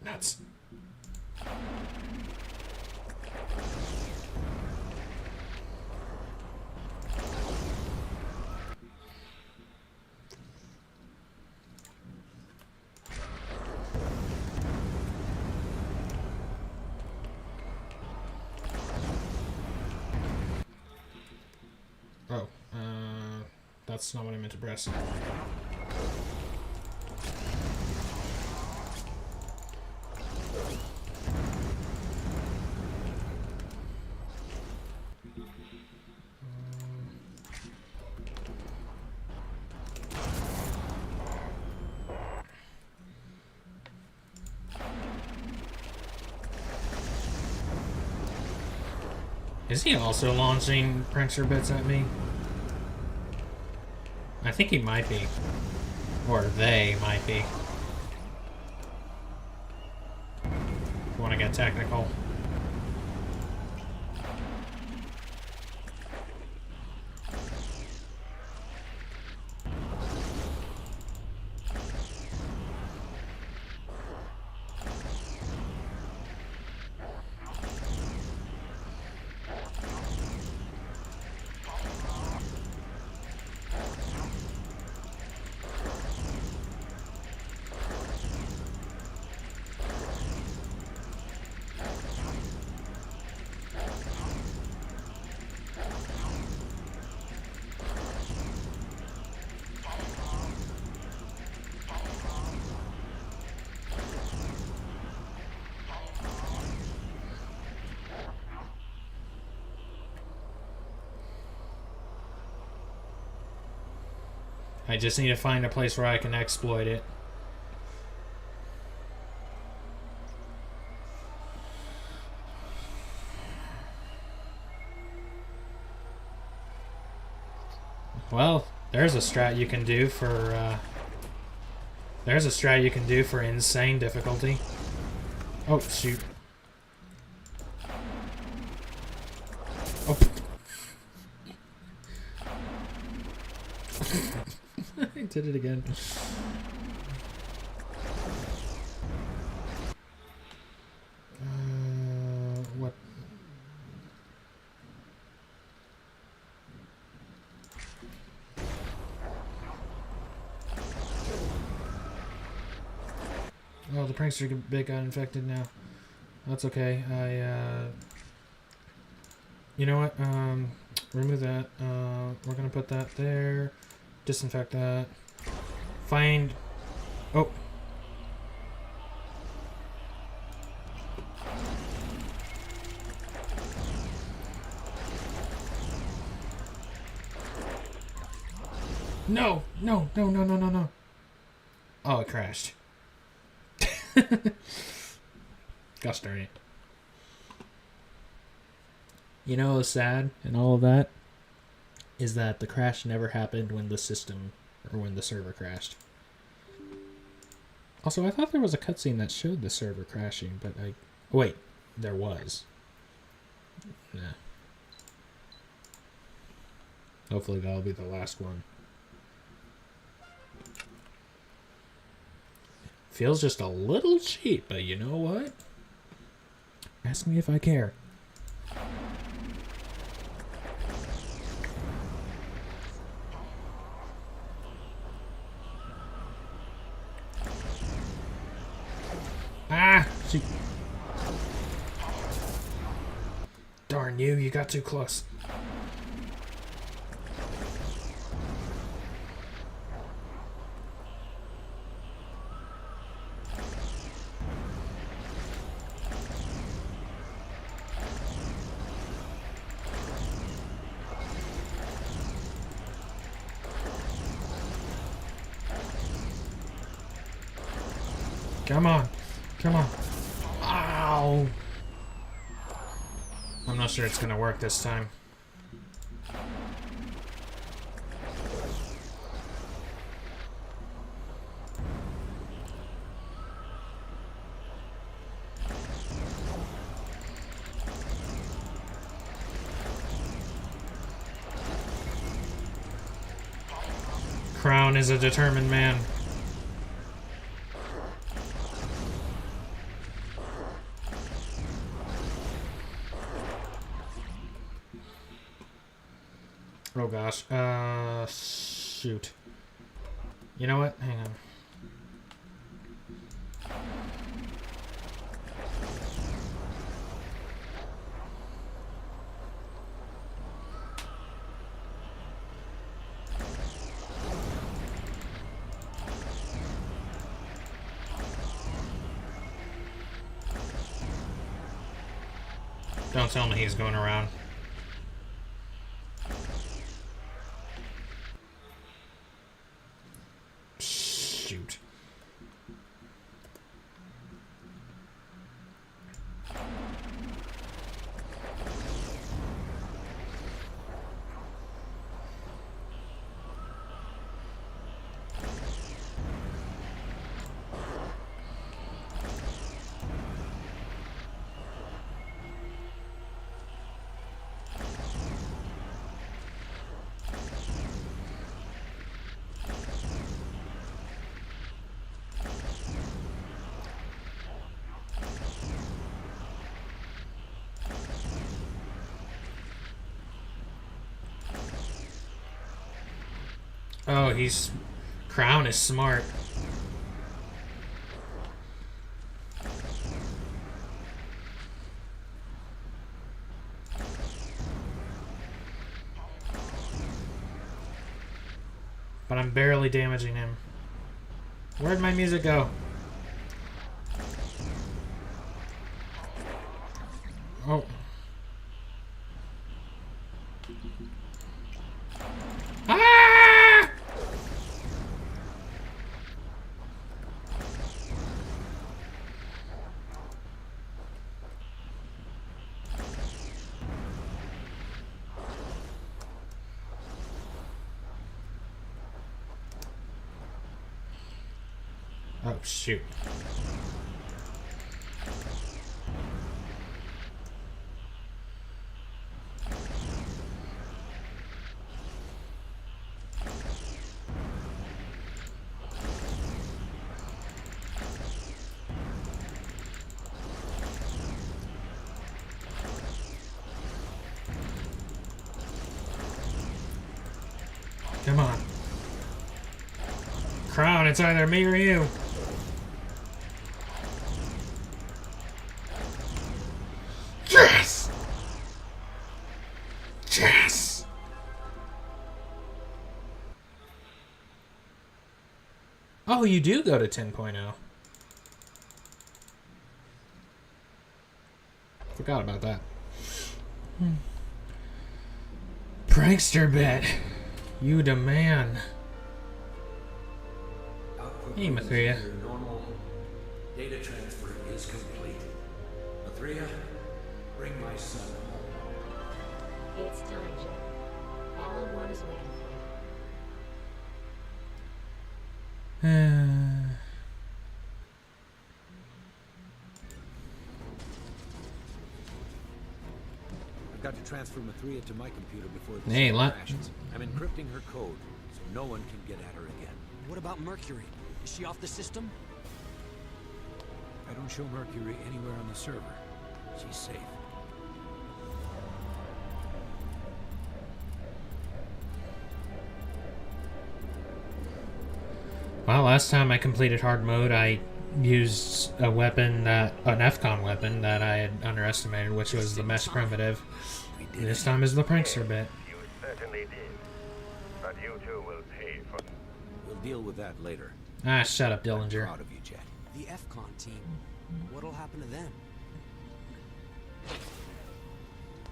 Nuts. Oh, that's not what I meant to press. Is he also launching prankster bits at me? I think he might be. Or they might be. Want to get technical? I just need to find a place where I can exploit it. Well, there's a strat you can do for, there's a strat you can do for insane difficulty. Oh, shoot. Oh. I did it again. What? Oh, the prankster bit got infected now. That's okay. You know what? Remove that. We're gonna put that there. Disinfect that. Find... Oh. No! No! No, no, no, no, no. Oh, it crashed. Gosh darn it. You know what's sad and all of that? Is that the crash never happened when the system, or when the server crashed. Also, I thought there was a cutscene that showed the server crashing, but I... Wait, there was. Nah. Hopefully that'll be the last one. Feels just a little cheap, but you know what? Ask me if I care. Ah! She... Darn you, you got too close. Come on. Come on. Ow. I'm not sure it's gonna work this time. Crown is a determined man. Oh gosh. Shoot. You know what? Hang on. Don't tell me he's going around. Shoot. Oh, he's... Crown is smart. But I'm barely damaging him. Where'd my music go? Oh. Ah! Oh, shoot. Come on. Crown, it's either me or you. Yes! Yes! Oh, you do go to 10.0. Forgot about that. Prankster bit. You the man. Hey, Mathria.
Your normal data transfer is complete. Mathria, bring my son home.
It's time, Jack. Alan 1 is waiting for you.
I've got to transfer Mathria to my computer before the
Hey,
system crashes. I'm encrypting her code, so no one can get at her again.
What about Mercury? Is she off the system?
I don't show Mercury anywhere on the server. She's safe.
Well, last time I completed hard mode, I used a weapon an fCon weapon that I had underestimated, which was the mesh primitive. This time is the prankster bit.
You certainly did. But you two will pay for it.
We'll deal with that later.
Ah, shut up, Dillinger.
Proud of you, Jet.
The fCon team. What'll happen to them?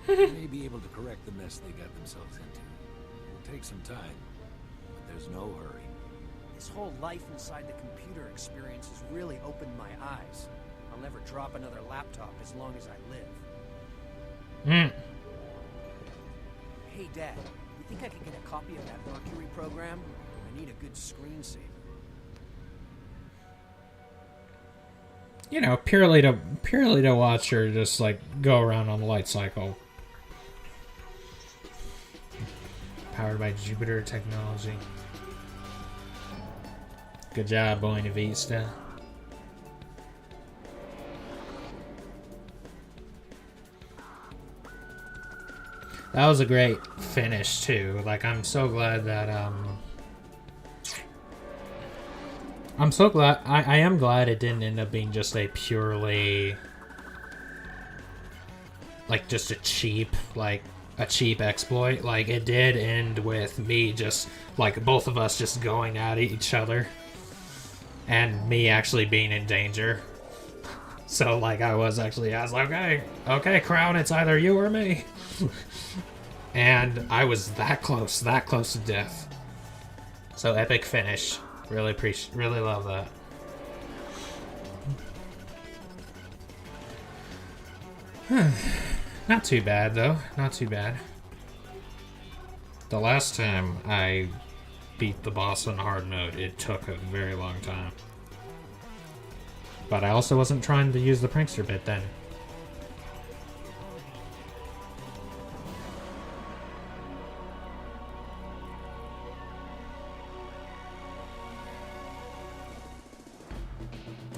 They may be able to correct the mess they got themselves into. It'll take some time, but there's no hurry.
This whole life inside the computer experience has really opened my eyes. I'll never drop another laptop as long as I live. Hey, Dad, you think I could get a copy of that Mercury program? I need a good screensaver.
You know, purely to watch her just like go around on the light cycle. Powered by Jupiter technology. Good job, Buena Vista. That was a great finish too. Like, I'm so glad that I am glad it didn't end up being just a purely like just a cheap exploit. Like, it did end with me just like both of us just going at each other and me actually being in danger. So like I was like, okay, Crown, it's either you or me. And I was that close to death. So epic finish. Really love that. Not too bad though, not too bad. The last time I beat the boss on hard mode, it took a very long time. But I also wasn't trying to use the prankster bit then.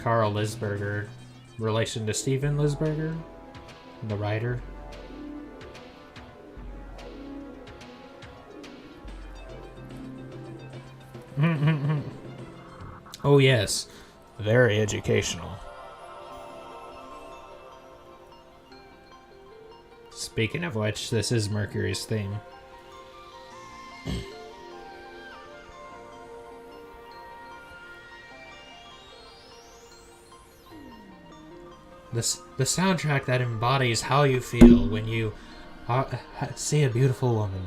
Carl Lisberger, relation to Steven Lisberger, the writer. Oh yes, very educational. Speaking of which, this is Mercury's theme. The soundtrack that embodies how you feel when you see a beautiful woman.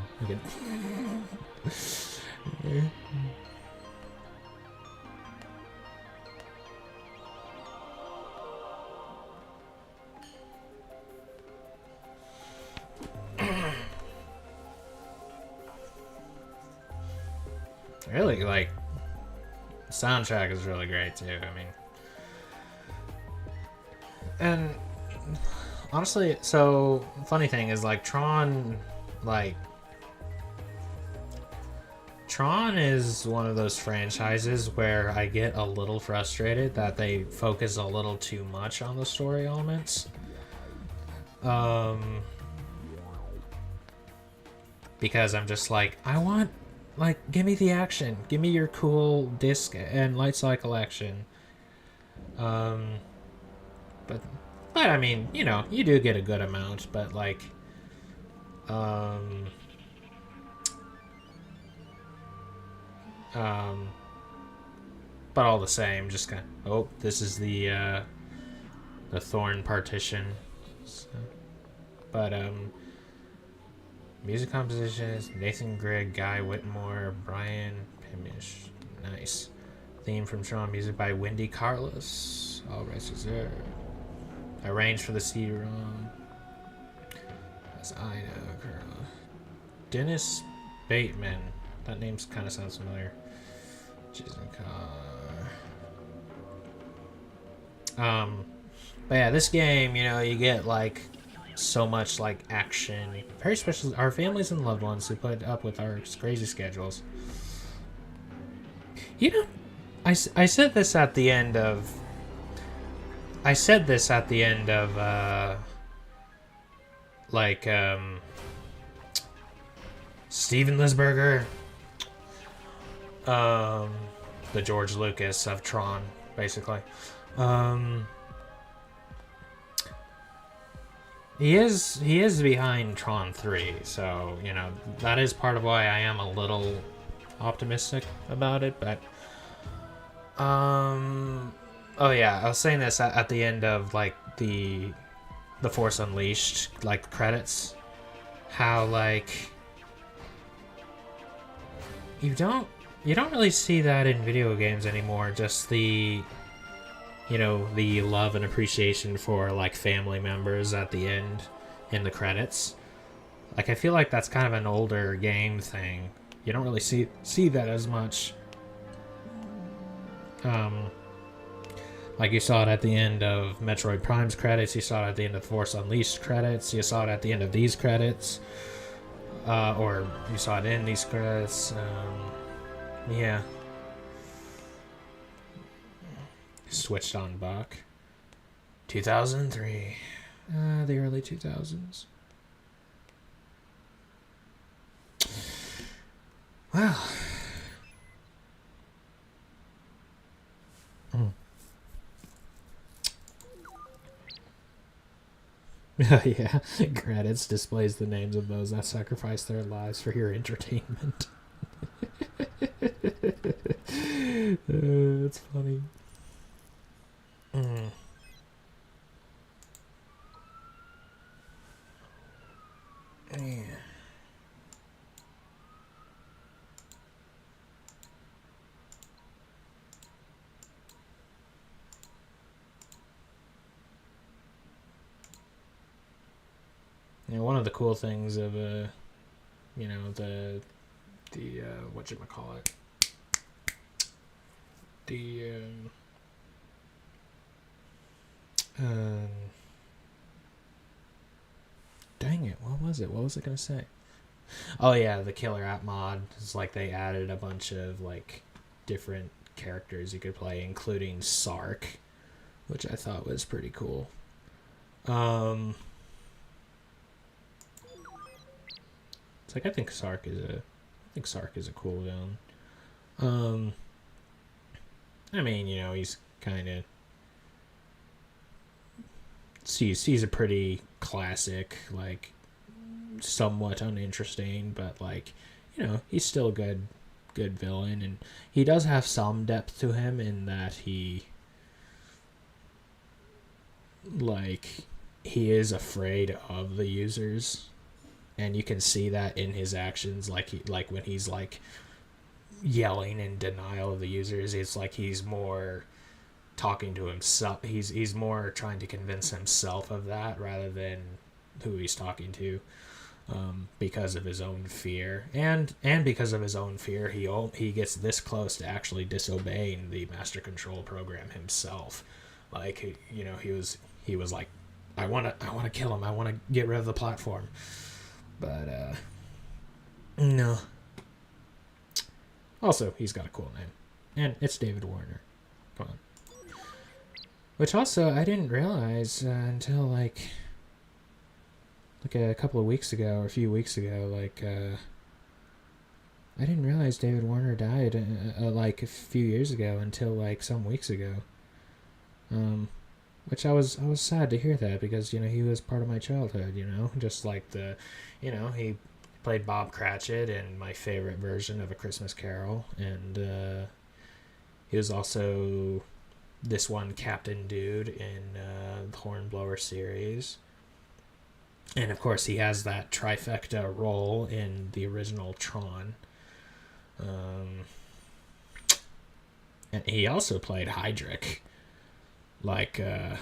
Really, like, The soundtrack is really great too. I mean, and honestly, so funny thing is like Tron is one of those franchises where I get a little frustrated that they focus a little too much on the story elements. Because I'm just like, I want, like, give me the action. Give me your cool disc and light cycle action. But I mean, you know, you do get a good amount, but like, but all the same, just kind of, oh, this is the Thorn partition. So, but, music compositions, Nathan Gregg, Guy Whitmore, Brian Pimish. Nice. Theme from Tron, music by Wendy Carlos. All rights reserved. Arranged for the CD-ROM. As I know, Colonel. Dennis Bateman. That name kind of sounds familiar. But yeah, this game, you know, you get like so much like action. Very special. Our families and loved ones who put up with our crazy schedules. You know, I said this at the end of. Steven Lisberger, the George Lucas of Tron, basically. He is behind Tron 3, so, you know, that is part of why I am a little optimistic about it, but, oh yeah, I was saying this at the end of, like, the Force Unleashed, like, credits, how, like, you don't really see that in video games anymore, just the, you know, the love and appreciation for, like, family members at the end in the credits. Like, I feel like that's kind of an older game thing. You don't really see that as much. Like, you saw it at the end of Metroid Prime's credits, you saw it at the end of Force Unleashed credits, you saw it at the end of these credits, or you saw it in these credits. Yeah. Switched on Bach. 2003. The early 2000s. Well. Yeah. Credits displays the names of those that sacrificed their lives for your entertainment. That's funny. Yeah. You know, one of the cool things of you know, the whatchamacallit, dang it, what was it gonna say? Oh yeah, the Killer App mod is like they added a bunch of like different characters you could play, including Sark, which I thought was pretty cool. It's like I think Sark is a cool villain. I mean, you know, he's kind of he's a pretty classic, like somewhat uninteresting, but like, you know, he's still a good villain, and he does have some depth to him in that he is afraid of the users. And you can see that in his actions, like when he's like yelling in denial of the users, it's like he's more talking to himself. He's more trying to convince himself of that rather than who he's talking to. because of his own fear, and because of his own fear, he gets this close to actually disobeying the master control program himself. Like, you know, he was like, I want to kill him. I want to get rid of the platform. But no. Also, he's got a cool name, and it's David Warner. Come on. Which also I didn't realize until like a couple of weeks ago or a few weeks ago. Like I didn't realize David Warner died like a few years ago until like some weeks ago. Which I was sad to hear that, because, you know, he was part of my childhood, you know, just like he played Bob Cratchit in my favorite version of A Christmas Carol, and he was also this one Captain Dude in the Hornblower series. And of course he has that trifecta role in the original Tron. And he also played Heydrich. Like the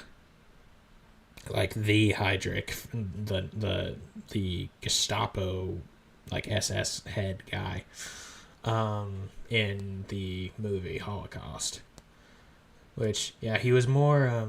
Heydrich, the Gestapo, like SS head guy, in the movie Holocaust. Which, yeah, he was more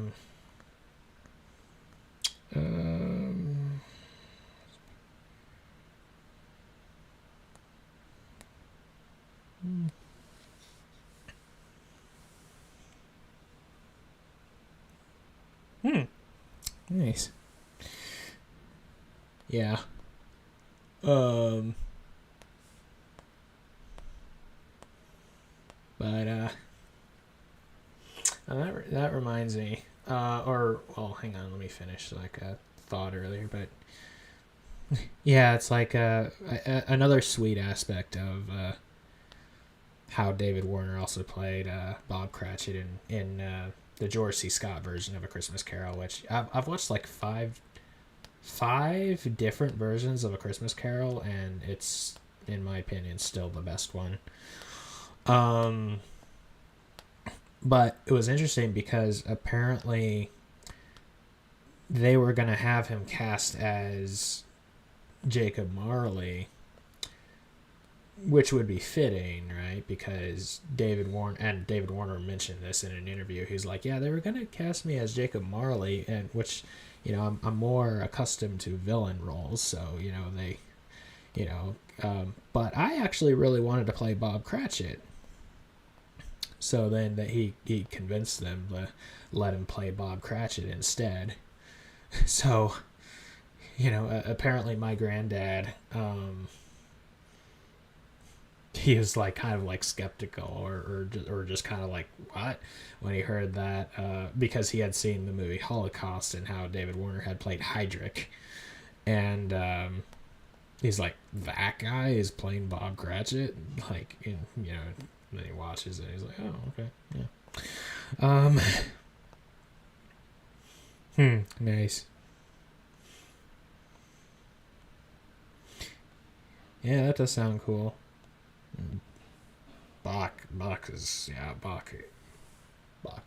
nice. Yeah. But that reminds me. Well, hang on, let me finish like a thought earlier, but yeah, it's like another sweet aspect of how David Warner also played Bob Cratchit in the George C. Scott version of A Christmas Carol, which I've watched like five different versions of A Christmas Carol, and it's, in my opinion, still the best one. But it was interesting because apparently they were going to have him cast as Jacob Marley, which would be fitting, right? Because David Warner mentioned this in an interview. He's like, yeah, they were going to cast me as Jacob Marley, and which, you know, I'm more accustomed to villain roles, so, you know, they, you know, but I actually really wanted to play Bob Cratchit. So then he convinced them to let him play Bob Cratchit instead. So, you know, apparently my granddad, he was like kind of like skeptical or just kind of like, what, when he heard that, because he had seen the movie Holocaust and how David Warner had played Heydrich, and he's like, that guy is playing Bob Cratchit, like, in, you know. And then he watches it and he's like, oh, okay, yeah. Nice. Yeah, that does sound cool. Bach's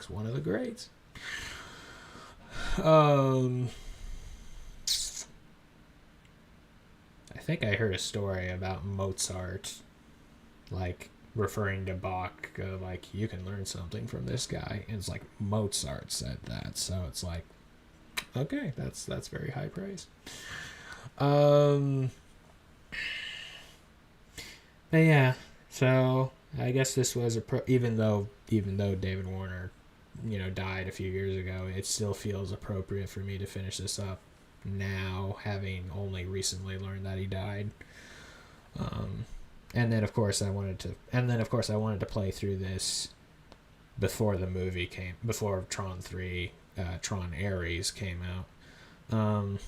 one of the greats. I think I heard a story about Mozart, like, referring to Bach, like, you can learn something from this guy, and it's like Mozart said that, so it's like, okay, that's very high praise. But yeah, so I guess this was even though David Warner, you know, died a few years ago, it still feels appropriate for me to finish this up now, having only recently learned that he died. And then of course I wanted to play through this before the movie before Tron 3, Tron Ares came out.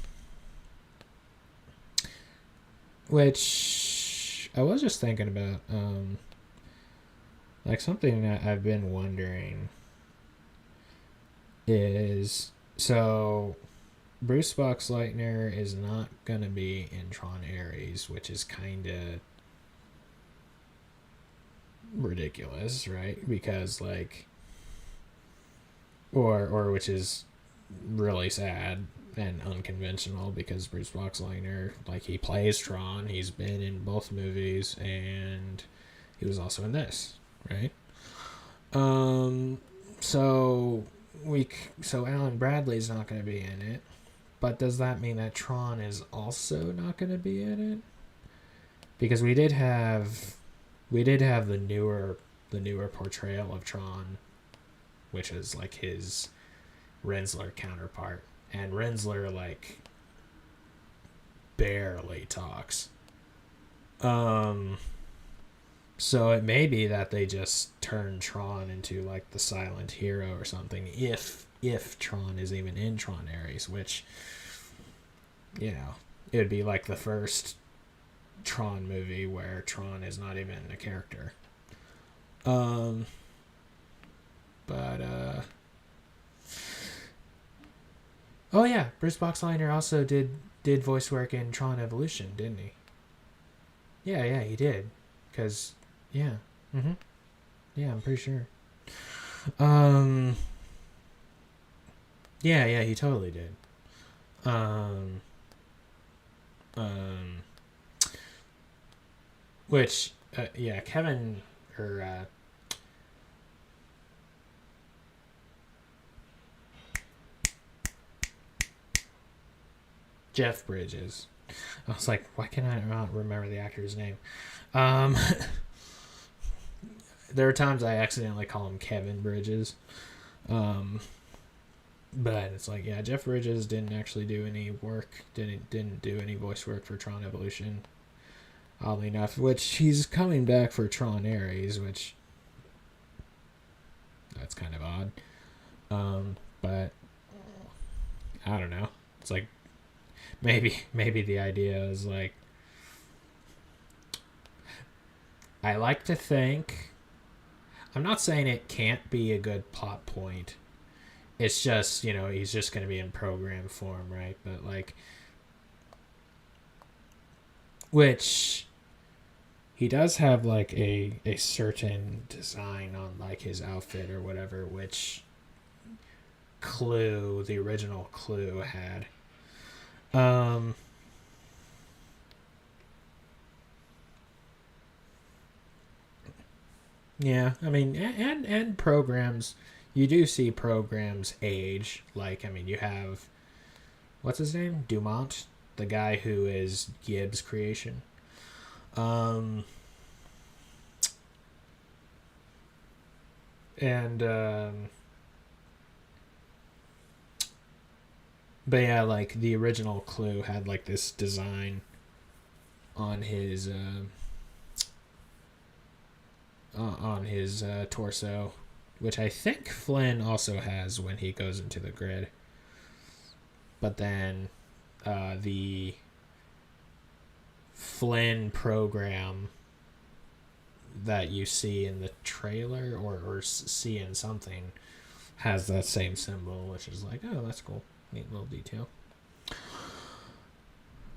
Which I was just thinking about, like, something that I've been wondering is, so Bruce Boxleitner is not gonna be in Tron Ares, which is kind of ridiculous, right? Because, like, or which is really sad, and unconventional because Bruce Boxleitner, like, he plays Tron, he's been in both movies, and he was also in this, right? So Alan Bradley's not going to be in it, but does that mean that Tron is also not going to be in it? Because we did have the newer portrayal of Tron, which is like his Rensler counterpart, and Rensler like barely talks. So it may be that they just turn Tron into like the silent hero or something, if Tron is even in Tron Ares, which, you know, it would be like the first Tron movie where Tron is not even a character. Oh yeah, Bruce Boxleitner also did voice work in Tron Evolution, didn't he? Yeah, he did. Cause yeah, yeah, I'm pretty sure. Yeah, he totally did. Which, yeah, Kevin or Jeff Bridges. I was like, why can I not remember the actor's name? There are times I accidentally call him Kevin Bridges. But it's like, yeah, Jeff Bridges didn't actually do any work, didn't do any voice work for Tron Evolution, oddly enough, which he's coming back for Tron Ares, which that's kind of odd. But I don't know. It's like maybe the idea is like, I like to think, I'm not saying it can't be a good plot point. It's just, you know, he's just going to be in program form, right? But like, which he does have like a certain design on like his outfit or whatever, which Clue, the original Clue, had. Yeah, I mean, and programs, you do see programs age. Like, I mean, you have, what's his name? Dumont, the guy who is Gibbs' creation. But yeah, like the original Clue had like this design on his torso, which I think Flynn also has when he goes into the grid. But then the Flynn program that you see in the trailer or see in something has that same symbol, which is like, oh, that's cool. Neat little detail.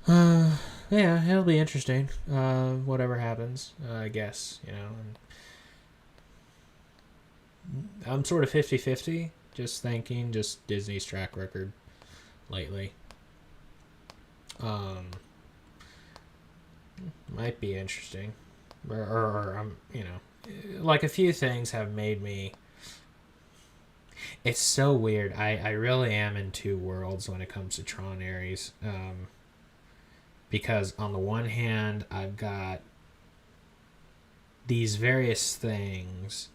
Yeah, it'll be interesting. Whatever happens, I guess, you know. And I'm sort of 50-50, just thinking, just Disney's track record lately. Might be interesting. Or you know, like a few things have made me. It's so weird. I really am in two worlds when it comes to Tron Ares. Because on the one hand, I've got these various things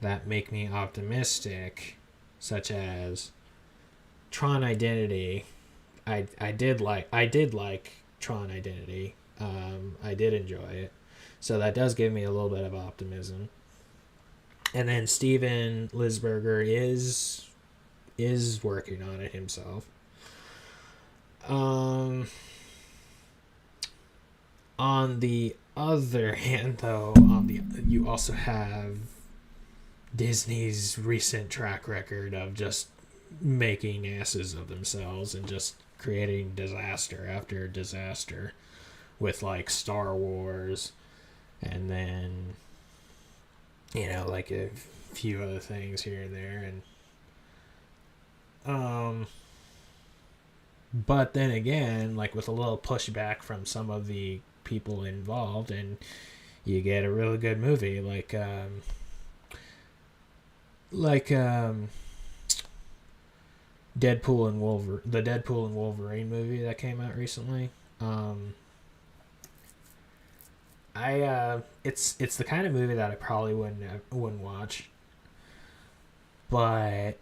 that make me optimistic, such as Tron Identity. I did like Tron Identity. I did enjoy it. So that does give me a little bit of optimism. And then Steven Lisberger is working on it himself. On the other hand, though, you also have Disney's recent track record of just making asses of themselves and just creating disaster after disaster with like Star Wars, and then, you know, like a few other things here and there. And But then again, like with a little pushback from some of the people involved, and you get a really good movie like Deadpool and Wolverine, the Deadpool and Wolverine movie that came out recently. It's the kind of movie that I probably wouldn't watch, but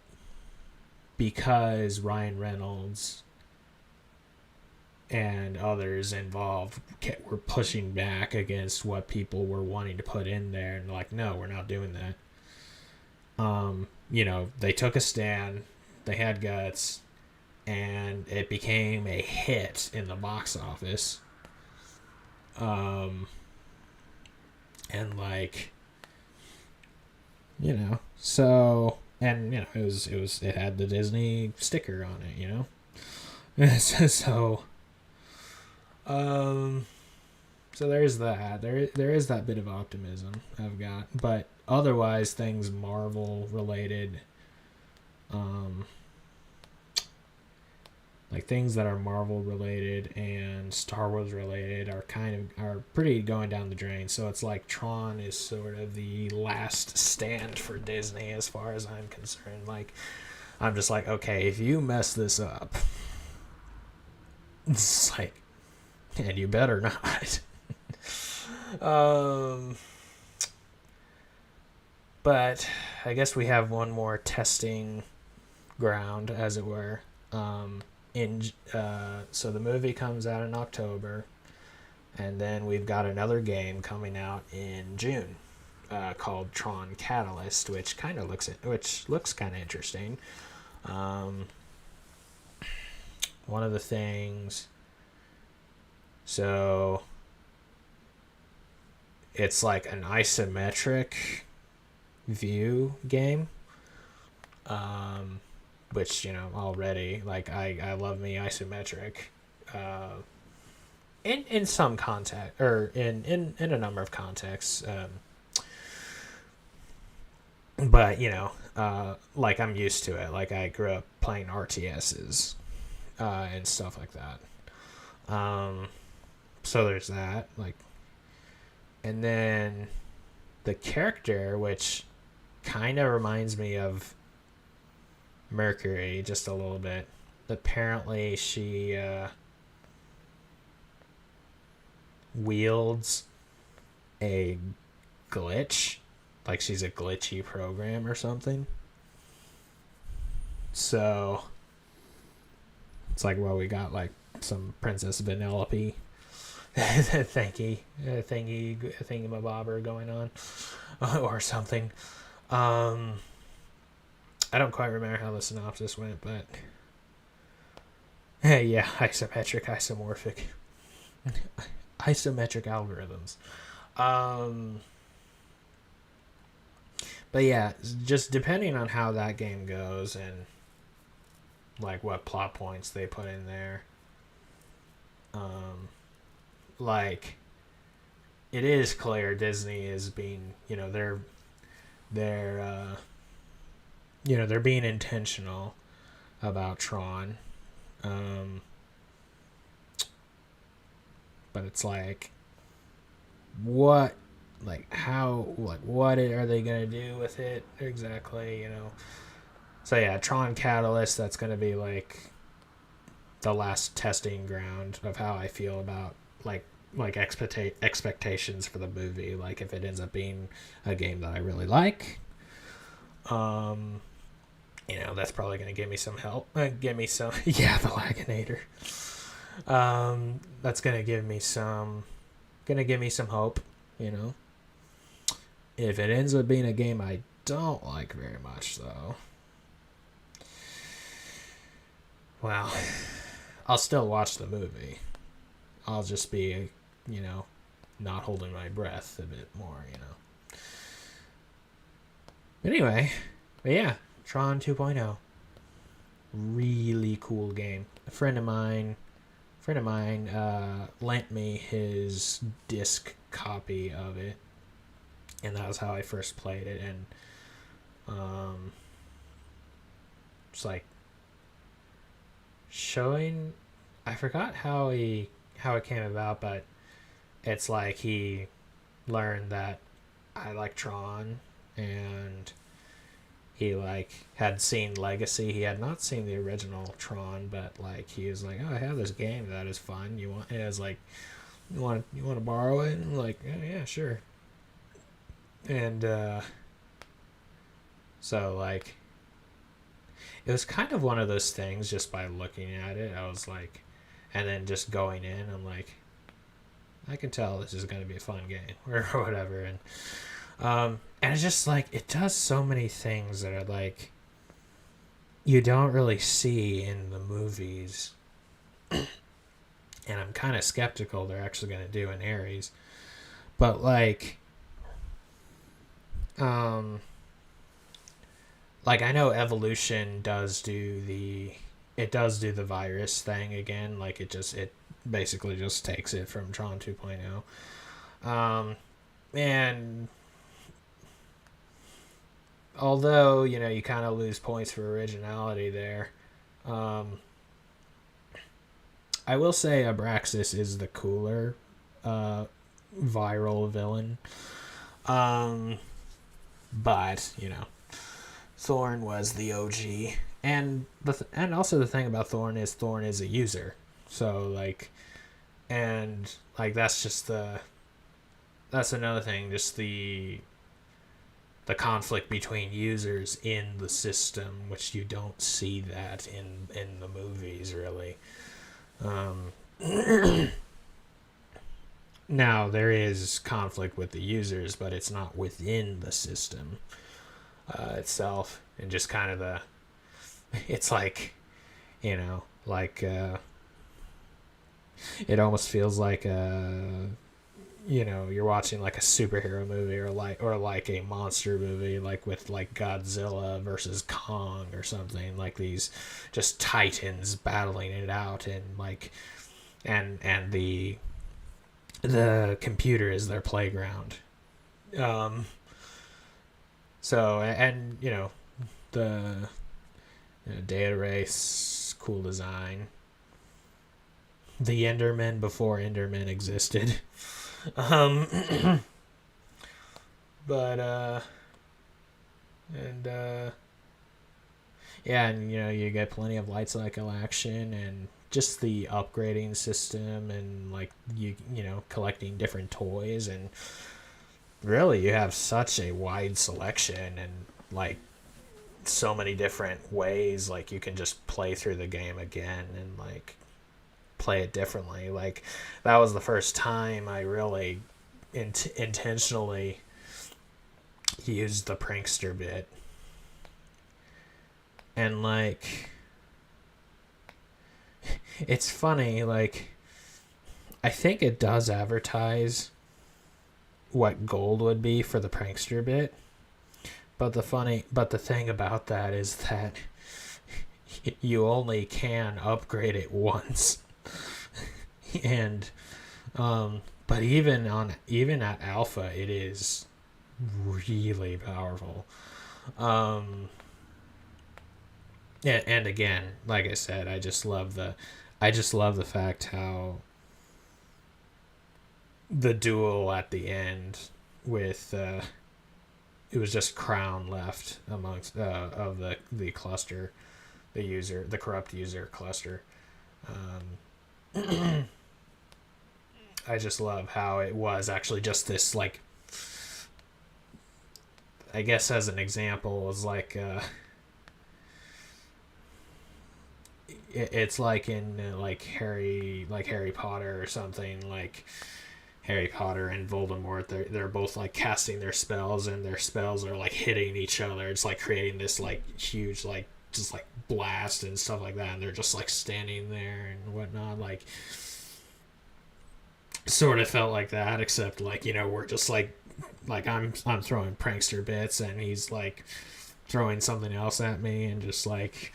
because Ryan Reynolds and others involved were pushing back against what people were wanting to put in there, and like, no, we're not doing that. They took a stand, they had guts, and it became a hit in the box office. And like, so, and it had the Disney sticker on it, so there's that. There is that bit of optimism I've got, but otherwise things Marvel related, like things that are Marvel related and Star Wars related are pretty going down the drain. So it's like TRON is sort of the last stand for Disney as far as I'm concerned. Like, I'm just like, okay, if you mess this up, it's like, and you better not. But I guess we have one more testing ground, as it were. So the movie comes out in October, and then we've got another game coming out in June, called TRON Catalyst, which looks kind of interesting. One of the things, so it's like an isometric view game, which already, like, I love me isometric in some context, or in a number of contexts, but like, I'm used to it. Like, I grew up playing RTSs and stuff like that, so there's that, like, and then the character, which kind of reminds me of Mercury just a little bit. Apparently she wields a glitch, like she's a glitchy program or something. So it's like, well, we got like some Princess Vanellope thingy-mabobber going on, or something. I don't quite remember how the synopsis went, but yeah, isometric, isomorphic, isometric algorithms. But yeah, just depending on how that game goes and like what plot points they put in there, like, it is clear Disney is being, they're being intentional about TRON. But it's like, what are they gonna do with it exactly, So yeah, TRON Catalyst, that's gonna be like the last testing ground of how I feel about like expectations for the movie. Like, if it ends up being a game that I really like, that's probably going to give me some help. Give me some, yeah, the Laginator. That's going to give me some hope, If it ends up being a game I don't like very much, though, well, I'll still watch the movie. I'll just be, not holding my breath a bit more, Anyway, but yeah, TRON 2.0. Really cool game. A friend of mine lent me his disc copy of it, and that was how I first played it. And it's like I forgot how it came about, but it's like he learned that I like Tron, and he like had seen Legacy. He had not seen the original Tron, but like he was like, "Oh, I have this game that is fun. You want?" It was like, "You want to borrow it?" And I'm like, yeah, sure." And so like, it was kind of one of those things. Just by looking at it, I was like, and then just going in, I'm like, I can tell this is going to be a fun game or whatever. And it's just like, it does so many things that are like, you don't really see in the movies. And I'm kind of skeptical they're actually going to do in Ares. But like I know Evolution does do the virus thing again. Like it basically just takes it from Tron 2.0. And although, you kind of lose points for originality there, I will say Abraxas is the cooler viral villain. But, Thorn was the OG. And also the thing about Thorn is a user. So, like, and, like, that's another thing, just the conflict between users in the system, which you don't see that in the movies, really. Now, there is conflict with the users, but it's not within the system itself. And just kind of it's like, it almost feels like you're watching like a superhero movie or like a monster movie, like with like Godzilla versus Kong or something, like these just titans battling it out, and like and the computer is their playground. So and the data race, cool design. The Endermen before Endermen existed. You get plenty of light cycle action, and just the upgrading system, and like collecting different toys, and really you have such a wide selection, and like so many different ways, like you can just play through the game again and like play it differently. Like that was the first time I really intentionally used the prankster bit, and like it's funny, like I think it does advertise what gold would be for the prankster bit, but the thing about that is that you only can upgrade it once. And but even at alpha, it is really powerful. And again, like I said, I just love the fact how the duel at the end with it was just Crown left amongst of the cluster, the corrupt user cluster. I just love how it was actually just this, like, I guess as an example, was like it's like in like Harry Potter or something, like Harry Potter and Voldemort, they're both like casting their spells, and their spells are like hitting each other. It's like creating this like huge like just like blast and stuff like that, and they're just like standing there and whatnot. Like sort of felt like that, except like we're just like I'm throwing prankster bits, and he's like throwing something else at me, and just like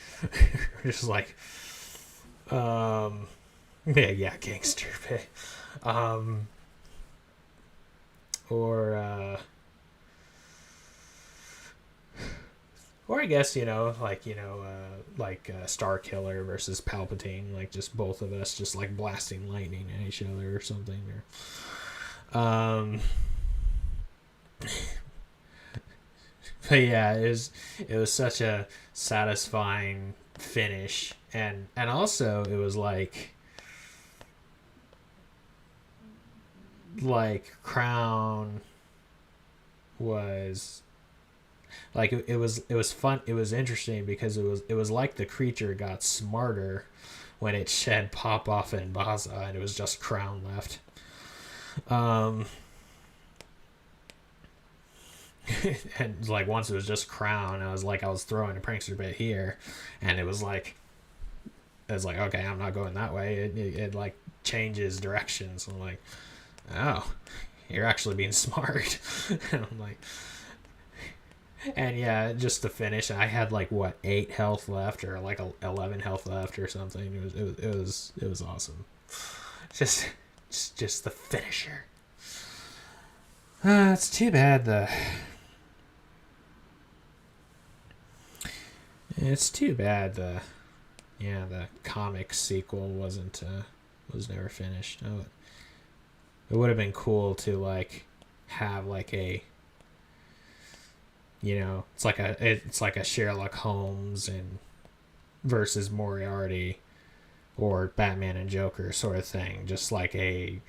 gangster bit. Or I guess, Star Killer versus Palpatine, like just both of us just like blasting lightning at each other or something. But yeah, it was such a satisfying finish, and also it was like Crown was like it was fun. It was interesting because it was like the creature got smarter when it shed Pop-Off and Baza, and it was just Crown left. And like once it was just Crown, I was throwing a prankster bit here, and it was like okay, I'm not going that way. It like changes directions. I'm like, oh, you're actually being smart. And I'm like, and yeah, just to finish, I had like 8 health left, or like 11 health left, or something. It was awesome. Just the finisher. It's too bad the comic sequel was never finished. Oh, it would have been cool to like have like a, it's like a Sherlock Holmes and versus Moriarty or Batman and Joker sort of thing, just like a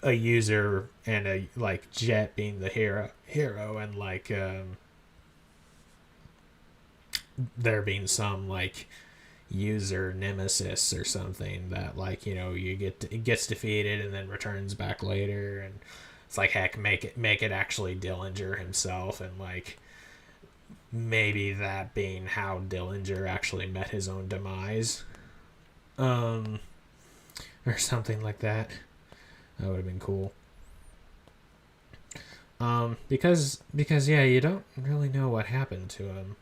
user and a like Jet being the hero and like there being some like user nemesis or something that like it gets defeated and then returns back later, and it's like, heck, make it actually Dillinger himself, and like maybe that being how Dillinger actually met his own demise, or something like that. That would have been cool. Because yeah, you don't really know what happened to him.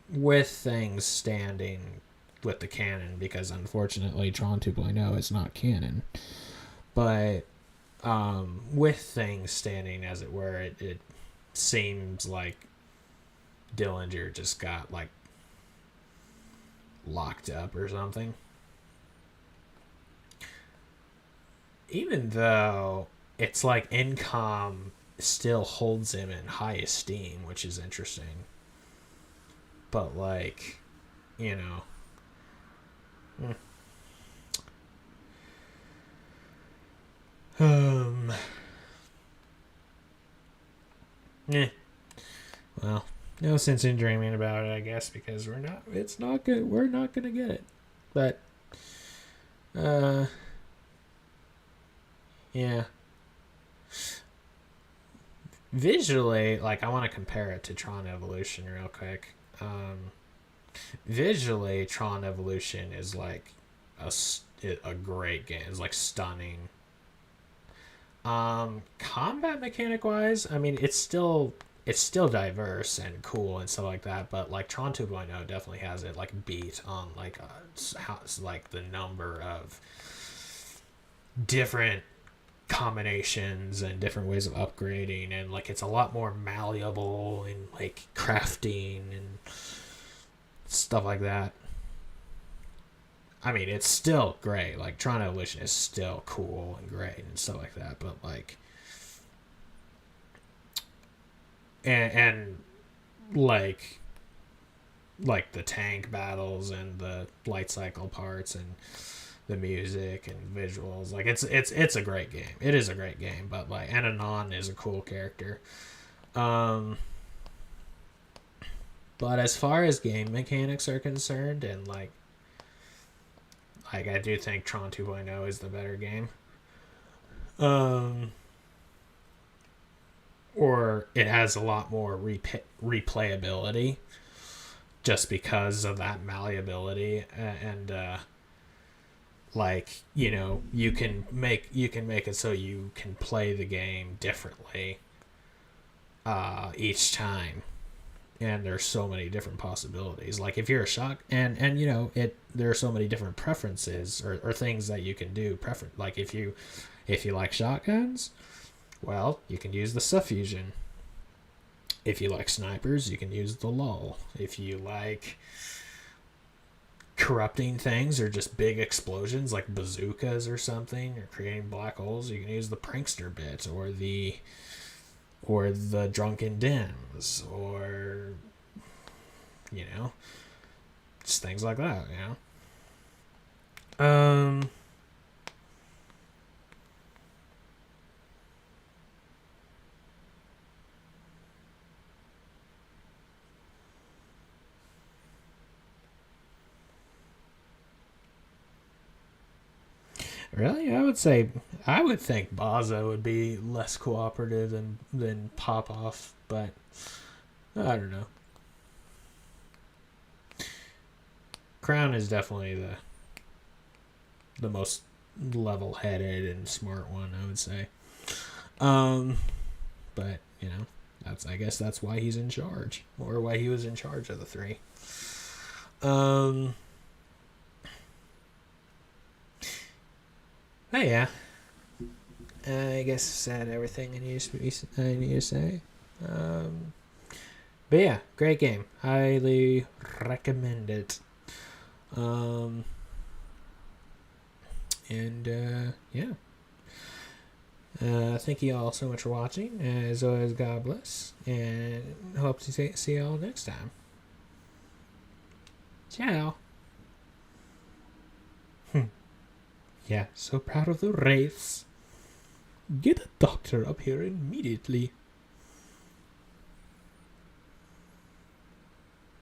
With things standing with the canon, because unfortunately Tron 2.0 is not canon. But with things standing, as it were, it seems like Dillinger just got like locked up or something. Even though it's like Incom still holds him in high esteem, which is interesting. But like, well, no sense in dreaming about it, I guess, because we're not gonna get it. But yeah. Visually, like, I want to compare it to Tron Evolution real quick. Visually, Tron Evolution is like a great game. It's like stunning. Combat mechanic wise, I mean, it's still diverse and cool and stuff like that, but like Tron 2.0 definitely has it like beat on like like the number of different combinations and different ways of upgrading, and like it's a lot more malleable and like crafting and stuff like that. I mean, it's still great. Like Tron Evolution is still cool and great and stuff like that, but like and like the tank battles and the light cycle parts and the music and visuals, like it's a great game. It is a great game, but like Anon is a cool character. But as far as game mechanics are concerned, and like I do think Tron 2.0 is the better game. Or it has a lot more replayability just because of that malleability, and like, you can make it so you can play the game differently each time, and there's so many different possibilities. Like if you're a shock and there are so many different preferences or things that you can do. Like if you like shotguns, well, you can use the suffusion. If you like snipers, you can use the lull. If you like corrupting things or just big explosions like bazookas or something, or creating black holes, you can use the prankster bit, or the drunken dims, or just things like that, Really? I would think Baza would be less cooperative than Popoff, but I don't know. Crown is definitely the most level-headed and smart one, I would say. But I guess that's why he's in charge, or why he was in charge of the three. Oh yeah. I guess I said everything I need to say. But yeah, great game. Highly recommend it. Yeah. Thank you all so much for watching. As always, God bless, and hope to see you all next time. Ciao. Yeah, so proud of the wraiths. Get a doctor up here immediately.